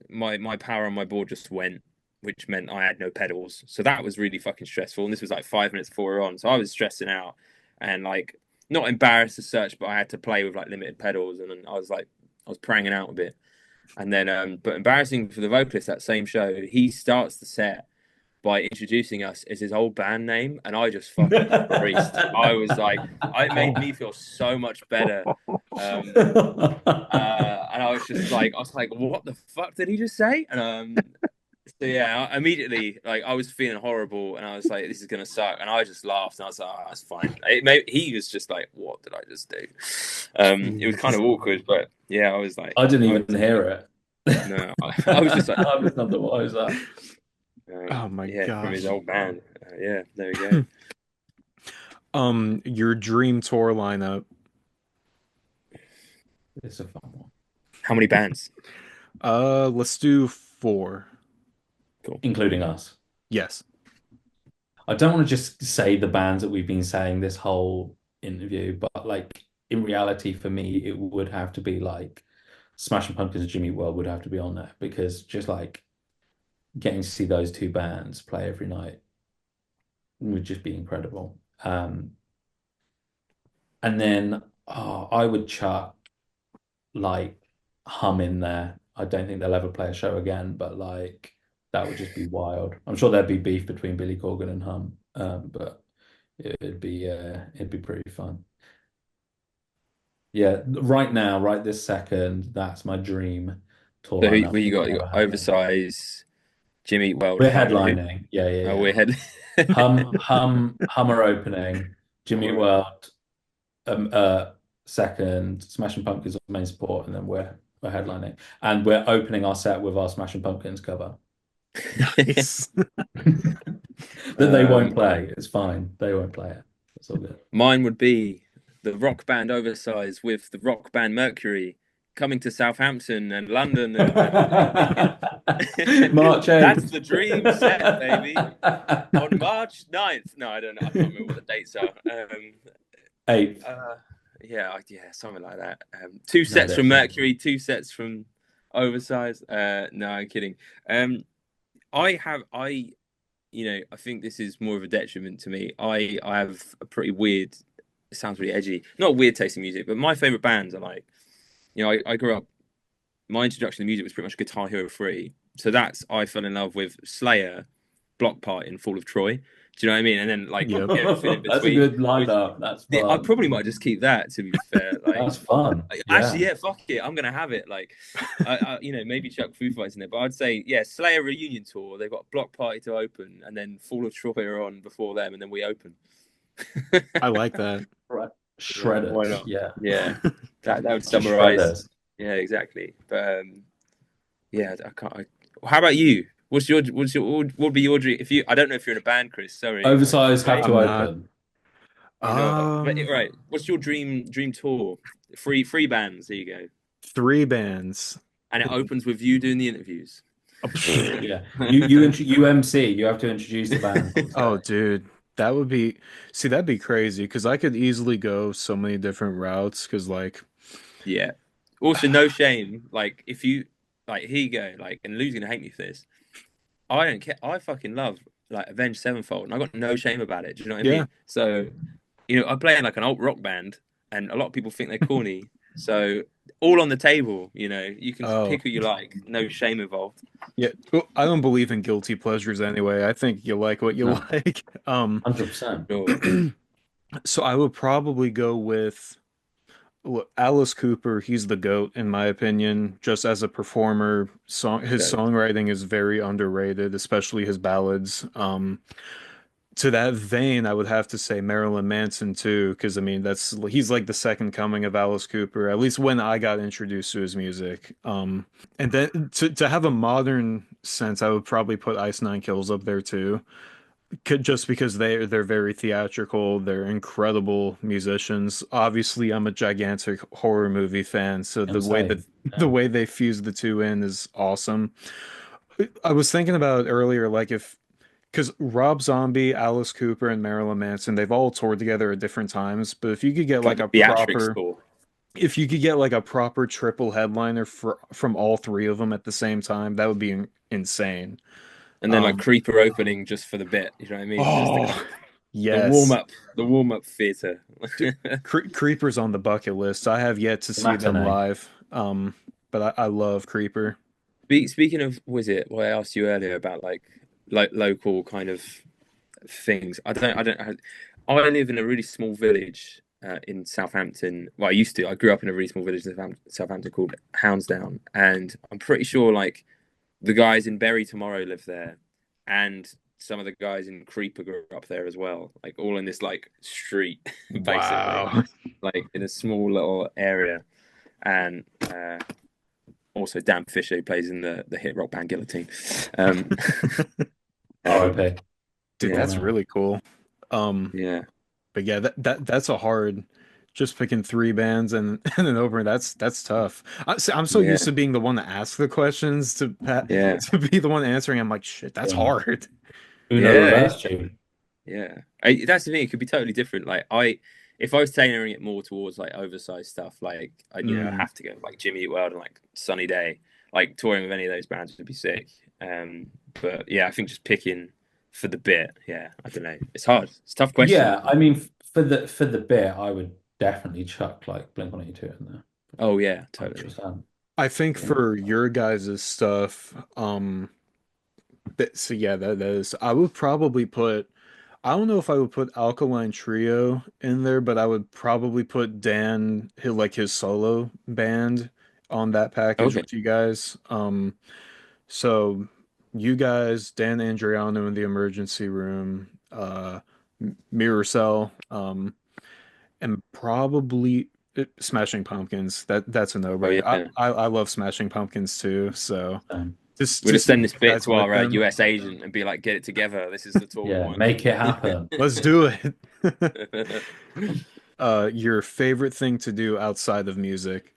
my power on my board just went, which meant I had no pedals. So that was really fucking stressful. And this was like 5 minutes before we were on. So I was stressing out and like not embarrassed as such, but I had to play with like limited pedals, and then I was pranging out a bit. And then, but embarrassing for the vocalist, that same show, he starts the set by introducing us as his old band name, and I just fucking creased. I was like, it made me feel so much better. And I was like, what the fuck did he just say? And so yeah, immediately, like, I was feeling horrible, and I was like, this is gonna suck, and I just laughed, and I was like, oh, that's fine. He was just like, what did I just do? It was kind of awkward, but yeah, I was like, I didn't even hear it. No, I was just like, I was not the what was that? Oh my yeah, from his gosh. old band. Yeah, there we go. Your dream tour lineup. It's a fun one. How many bands? Let's do four. Cool. Including us. Yes. I don't want to just say the bands that we've been saying this whole interview, but like in reality, for me, it would have to be like Smashing Pumpkins and Jimmy Eat World would have to be on there, because just like getting to see those two bands play every night would just be incredible. And then I would chuck like Hum in there. I don't think they'll ever play a show again, but like that would just be wild. I'm sure there'd be beef between Billy Corgan and Hum, but it'd be pretty fun. Yeah, right now, right this second, that's my dream tour So lineup. who you got? You got Oversize, Jimmy Eat World, We're Hum, and who? headlining. Yeah, yeah, Oh, yeah. we're head. Hum are opening. Jimmy Eat World, second. Smashing Pumpkins on main support, and then we're headlining, and we're opening our set with our Smashing Pumpkins cover Nice. that they won't play. It's fine. They won't play it. It's all good. Mine would be the rock band Oversize with the rock band Mercury coming to Southampton and London. March 8th. That's the dream set, baby. On March 9th. No, I don't know. I can't remember what the dates are. 8th. Yeah, something like that. Two sets from Mercury, two sets from Oversize. No, I'm kidding. I think this is more of a detriment to me. I have a pretty weird, it sounds really edgy, not weird taste in music, but my favorite bands are like, I grew up, my introduction to music was pretty much Guitar Hero 3. So I fell in love with Slayer, Block Party, and Fall of Troy. Do you know what I mean? And then like everything in between. That's a good lineup. That's fun. I probably might just keep that, to be fair. Like, that's fun. Actually, yeah, fuck it. I'm gonna have it. Like, maybe chuck Foo Fighters in there, but I'd say, yeah, Slayer reunion tour. They've got Block Party to open, and then Fall of Troy are on before them, and then we open. I like that. Right. Shredders. Why not? Yeah. That would summarize. Shredders. Yeah, exactly. But yeah, I can't. How about you? What would be your dream? I don't know if you're in a band, Chris. Sorry. Oversize have to open. Right. What's your dream tour? Three bands. There you go. 3 bands. And it opens with you doing the interviews. Yeah. You MC. You have to introduce the band. Oh, dude. That'd be crazy, because I could easily go so many different routes, because like, yeah. Also, no shame. Like, if you like, here you go. Like, and Lou's gonna hate me for this. I don't care. I fucking love like Avenged Sevenfold, and I got no shame about it. Do you know what I mean? So, I play in like an alt rock band, and a lot of people think they're corny. So, all on the table. You can pick who you like. No shame involved. Yeah, well, I don't believe in guilty pleasures anyway. I think you like what you like. 100%. So I would probably go with Alice Cooper. He's the GOAT in my opinion. Just as a performer, his songwriting is very underrated, especially his ballads. to that vein, I would have to say Marilyn Manson too, because I mean that's he's like the second coming of Alice Cooper, at least when I got introduced to his music. And then to have a modern sense, I would probably put Ice Nine Kills up there too, just because they're very theatrical, they're incredible musicians. Obviously, I'm a gigantic horror movie fan, so I'm saying, the yeah, way they fuse the two in is awesome. I was thinking about it earlier, like if because Rob Zombie, Alice Cooper, and Marilyn Manson, they've all toured together at different times. But if you could get It's like like the a theatrics proper, tour. if you could get like a proper triple headliner from all three of them at the same time, that would be insane. And then like Um, Creeper opening just for the bit. You know what I mean? Just the kind oh, of yes. the warm up theater. Creeper's on the bucket list. I have yet to the see them matinee. live. But I love Creeper. Speaking of, was it what I asked you earlier about like local kind of things? I live in a really small village in Southampton. Well, I used to. I grew up in a really small village in Southampton called Hounsdown, and I'm pretty sure like the guys in Bury Tomorrow live there, and some of the guys in Creeper grew up there as well. Like all in this like street, basically, Wow. like in a small little area, and also Dan Fisher, who plays in the hit rock band Guillotine. Um, RIP. Dude, yeah, Poor that's man. really cool. Um, yeah, but yeah, that's a hard just picking three bands and and an opener. That's tough. I'm so yeah, used to being the one to ask the questions to yeah, to be the one answering. I'm like, shit, that's Yeah. hard. Uno yeah. reverse tune. Yeah, that's the thing. It could be totally different. If I was tailoring it more towards like oversized stuff, like I Mm. have to go like Jimmy Eat World and like Sunny Day. Like touring with any of those bands would be sick. But yeah, I think just picking for the bit. Yeah, I don't know. It's hard. It's a tough question. Yeah, I mean, for the bit, I would definitely chuck like Blink-182 in there. Oh yeah, totally. 100%. I think Yeah. for your guys' stuff, so yeah, that is. I would probably put. I don't know if I would put Alkaline Trio in there, but I would probably put like his solo band on that package Okay. with you guys. So you guys, Dan Andriano in the emergency room, Mirror Cell, and probably Smashing Pumpkins. That's a Oh no-brainer. yeah. I love Smashing Pumpkins too. So We'll just just to send get this you bit guys to with our them, US agent and be like, get it together. This is the tour we Yeah, want. make it happen. let's do it. Your favorite thing to do outside of music?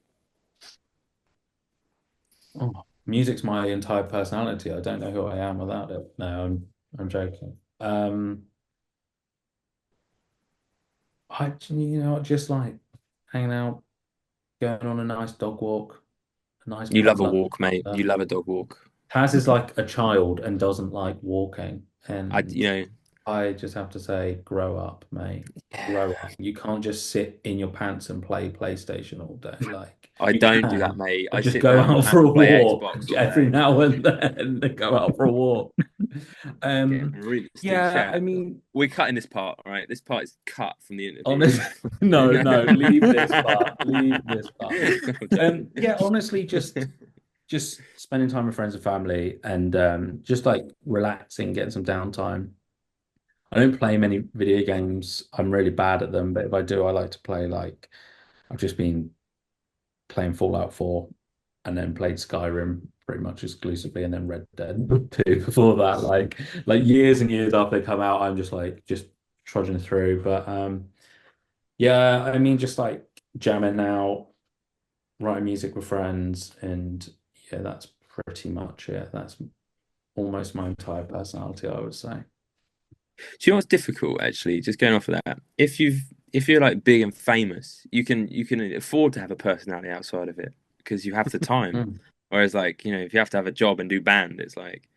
Oh, music's my entire personality. I don't know who I am without it. No, I'm joking. Just like hanging out, going on a nice dog walk, a nice You love pub a lunch. walk, mate. You love a dog walk. Taz is like a child and doesn't like walking. I, And you know, I just have to say, grow up, mate. Grow up. You can't just sit in your pants and play PlayStation all day. Like I you don't do that, can, mate. but I just sit go down out for and a play walk Xbox all every day. now and then. Go out for a walk. Getting Um, really still yeah, I chat. mean, We're cutting this part, right? This part is cut from the interview. honest, no, no, leave this part. Leave this part. I'm joking. Yeah, honestly, just spending time with friends and family and just like relaxing, getting some downtime. I don't play many video games. I'm really bad at them, but if I do, I like to play like I've just been playing Fallout 4 and then played Skyrim pretty much exclusively and then Red Dead 2 before that. Like years and years after they come out, I'm just like just trudging through. But yeah, I mean just like jamming out, writing music with friends, and yeah, that's pretty much it. That's almost my entire personality, I would say. Do you know what's difficult actually? Just going off of that, if you're like big and famous, you can afford to have a personality outside of it because you have the time. Mm. Whereas like if you have to have a job and do band, it's like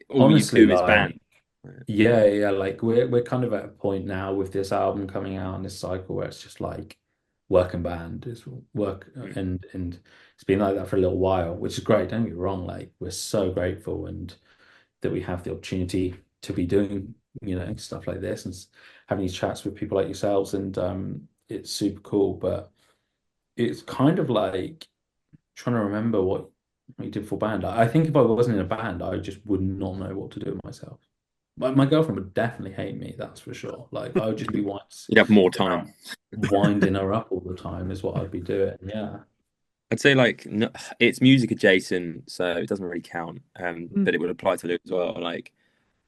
all you Honestly, do is band. like yeah, like we're kind of at a point now with this album coming out and this cycle where it's just like work and band is work Mm. and it's been like that for a little while, which is great. Don't get me wrong, like we're so grateful and that we have the opportunity to be doing, stuff like this and having these chats with people like yourselves and it's super cool, but it's kind of like trying to remember what you did for band. I think if I wasn't in a band, I just would not know what to do with myself. My girlfriend would definitely hate me, that's for sure. Like I would just be You'd have more sitting time. around winding her up all the time is what I'd be doing. Yeah. I'd say like no, it's music adjacent, so it doesn't really count. Hmm. But it would apply to Luke as well. Like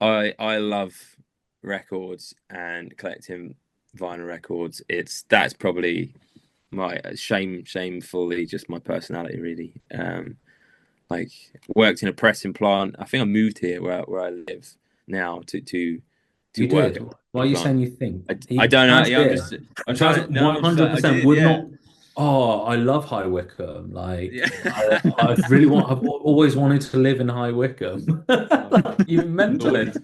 I love records and collecting vinyl records. That's probably my shamefully just my personality really. Like worked in a pressing plant. I think I moved here where I live now to You work did. at a Why are pressing you plant. saying you think? I don't know. Taz Yeah, did. I'm Taz trying to no, I'm just like I 100% did. would Yeah, not. Oh, I love High Wycombe. yeah. Like, I've always wanted to live in High Wycombe. Oh, You Lord. mentalist.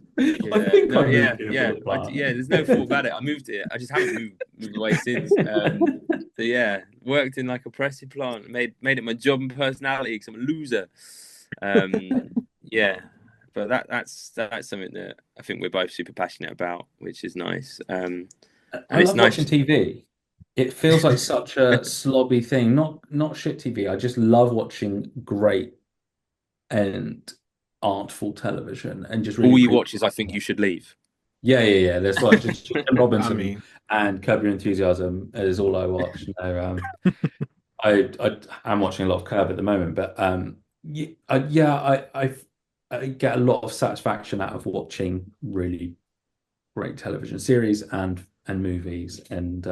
I Yeah, think no, I yeah, moved here for yeah, the plant. yeah. There's no fault about it. I moved it. I just haven't moved away since. So yeah, worked in like a pressing plant. Made it my job and personality because I'm a loser. Yeah, but that's something that I think we're both super passionate about, which is nice. I And it's love watching nice. TV. It feels like such a slobby thing. Not shit TV. I just love watching great and artful television and just really All you appreciate. watch is I think you should leave. Yeah. There's what just Jim I Robinson mean, and Curb Your Enthusiasm is all I watch. No, I am watching a lot of Curb at the moment, but yeah, I get a lot of satisfaction out of watching really great television series and movies, and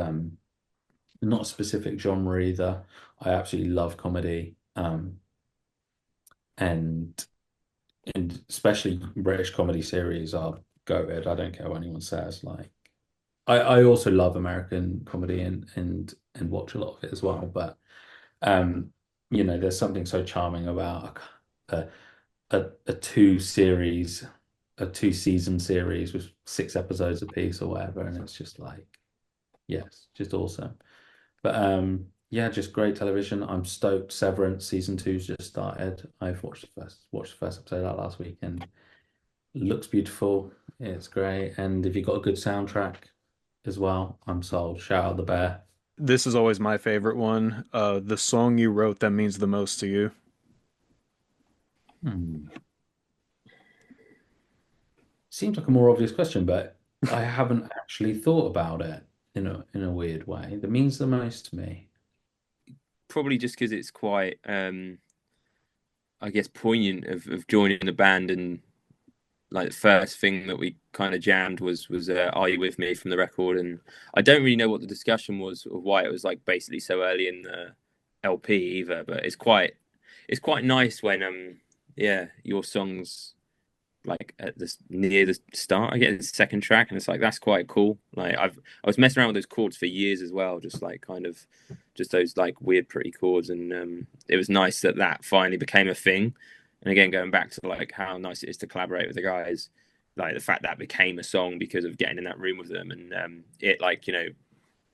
not a specific genre either. I absolutely love comedy, and especially British comedy series are goated. I don't care what anyone says. Like I also love American comedy and watch a lot of it as well. But um, there's something so charming about a a a 2 season series with 6 episodes apiece or whatever, and it's just like, yes, just awesome. But yeah, just great television. I'm stoked. Severance season two's just started. I've watched the first episode out last week, and it looks beautiful. It's great. And if you've got a good soundtrack as well, I'm sold. Shout out the bear. this is always my favorite one. The song you wrote that means the most to you. Hmm. Seems like a more obvious question, but I haven't actually thought about it in a weird way. That means the most to me. Probably just because it's quite, I guess, poignant of joining the band and like the first thing that we kind of jammed was "Are You With Me" from the record, and I don't really know what the discussion was of why it was like basically so early in the LP either. But it's quite nice when yeah your songs like at this near the start. I get the second track, and it's like that's quite cool. Like I was messing around with those chords for years as well, just like kind of just those like weird pretty chords, and it was nice that that finally became a thing. And again, going back to like how nice it is to collaborate with the guys, like the fact that became a song because of getting in that room with them, and it like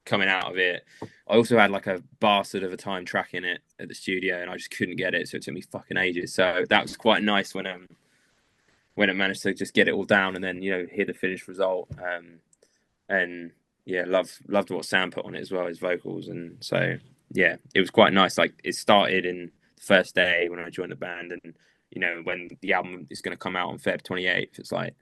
coming out of it. I also had like a bastard of a time tracking it at the studio, and I just couldn't get it, so it took me fucking ages. So that was quite nice when it managed to just get it all down and then hear the finished result. And yeah, loved what Sam put on it as well, his vocals, and so yeah, it was quite nice. Like it started in the first day when I joined the band, and when the album is going to come out on Feb 28th, it's like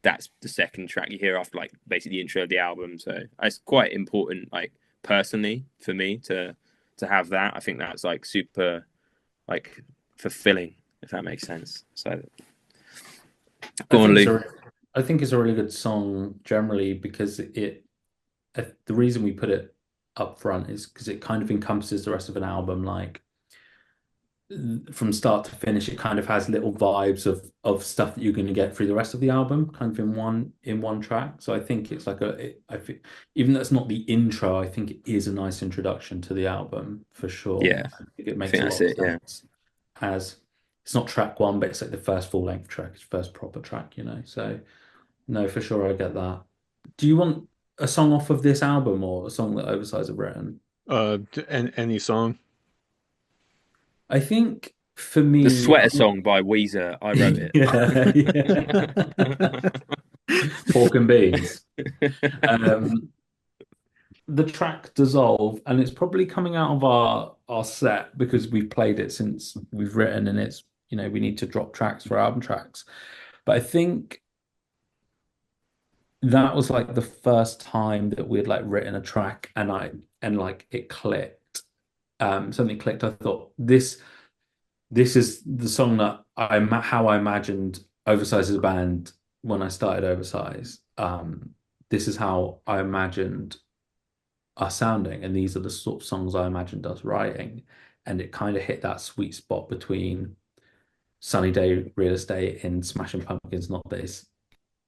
that's the second track you hear after like basically the intro of the album. So it's quite important, like personally for me to have that. I think that's like super like fulfilling, if that makes sense. So I go on, think it's Luke. a I think it's a really good song generally because the reason we put it up front is because it kind of encompasses the rest of an album. Like from start to finish, it kind of has little vibes of stuff that you're going to get through the rest of the album, kind of in one track. So I think it's like I feel, even though it's not the intro, I think it is a nice introduction to the album for sure. Yeah, I think it I makes think a that's lot of it. Yeah. sense as it's not track one, but it's like the first full length track, it's first proper track. So no, for sure, I get that. Do you want a song off of this album or a song that Oversize have written? Any song. I think for The me, Sweater song by Weezer, I wrote it. yeah. Pork and beans. Um, the track Dissolve, and it's probably coming out of our set because we've played it since we've written, and it's we need to drop tracks for album tracks. But I think that was like the first time that we'd like written a track and like it clicked. Something clicked. I thought this is the song that how I imagined Oversize as a band when I started Oversize. This is how I imagined us sounding, and these are the sort of songs I imagined us writing. And it kind of hit that sweet spot between Sunny Day Real Estate and Smashing Pumpkins. Not that it's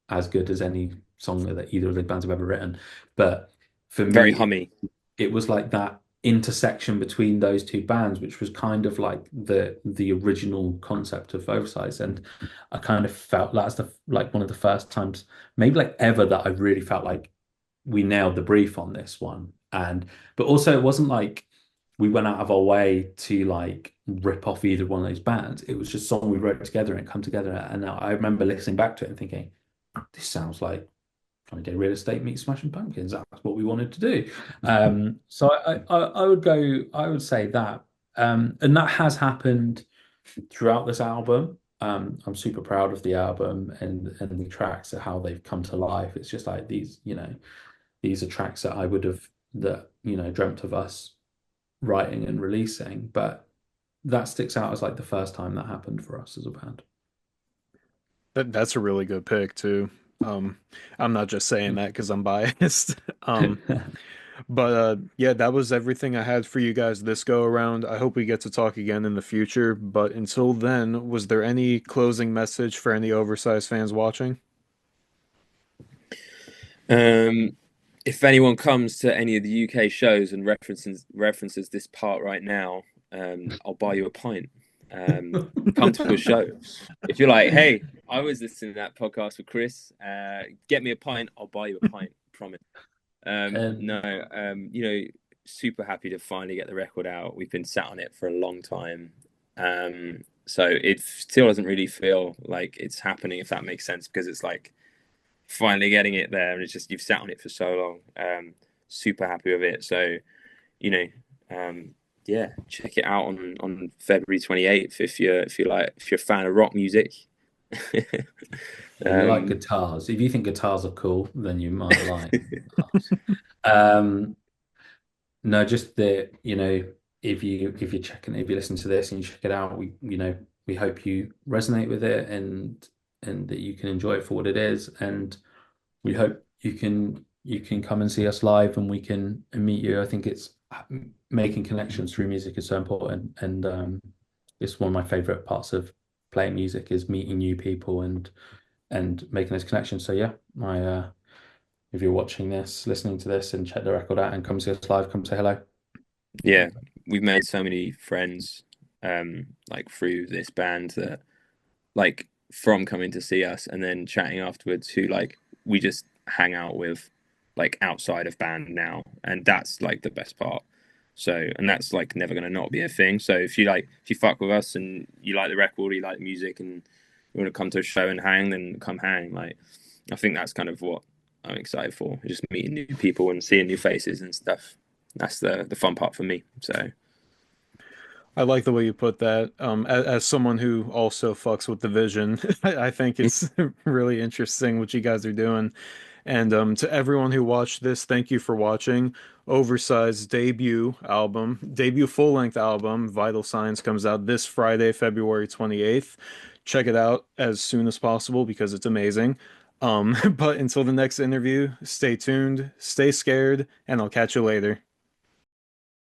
as good as any song that either of the bands have ever written, but for Very me, hummy. it was like that intersection between those two bands, which was kind of like the original concept of Oversize. And I kind of felt that's the like one of the first times, maybe like ever, that I really felt like we nailed the brief on this one. And but also it wasn't like we went out of our way to like rip off either one of those bands. It was just song we wrote together and come together. And I remember listening back to it and thinking, this sounds like Sunny Day Real Estate meets Smashing Pumpkins. That's what we wanted to do. So I would say that. And that has happened throughout this album. I'm super proud of the album and the tracks and how they've come to life. It's just like these, these are tracks that I would have dreamt of us writing and releasing, but that sticks out as like the first time that happened for us as a band. That's a really good pick too. Um, I'm not just saying that because I'm biased. But yeah, that was everything I had for you guys this go around. I hope we get to talk again in the future. But until then, was there any closing message for any oversized fans watching? Um, if anyone comes to any of the UK shows and references this part right now, I'll buy you a pint. Come to a show. If you're like, hey, I was listening to that podcast with Chris, get me a pint, I'll buy you a pint, promise. Um, No, super happy to finally get the record out. We've been sat on it for a long time. So it still doesn't really feel like it's happening, if that makes sense, because it's like finally getting it there, and it's just you've sat on it for so long. Super happy with it. So, you know, yeah, check it out on February 28th if you're a fan of rock music. you like um, guitars. If you think guitars are cool, then you might like us. Um, no, just that, if you're checking, if you listen to this and you check it out, we hope you resonate with it and that you can enjoy it for what it is. And we hope you can come and see us live and we can meet you. I think it's making connections through music is so important. And it's one of my favorite parts of playing music is meeting new people and making those connections. So yeah, if you're watching this, listening to this, and check the record out and come see us live, come say hello. yeah, we've made so many friends like through this band that like from coming to see us and then chatting afterwards who like we just hang out with like outside of band now, and that's like the best part. So, and that's like never gonna not be a thing. So if you fuck with us and you like the record, you like the music, and you want to come to a show and hang, then come hang. Like I think that's kind of what I'm excited for, just meeting new people and seeing new faces and stuff. That's the fun part for me. So I like the way you put that. As someone who also fucks with the vision, I think it's really interesting what you guys are doing. And to everyone who watched this, thank you for watching. Oversized debut full-length album, Vital Signs, comes out this Friday, February 28th. Check it out as soon as possible because it's amazing. But until the next interview, stay tuned, stay scared, and I'll catch you later.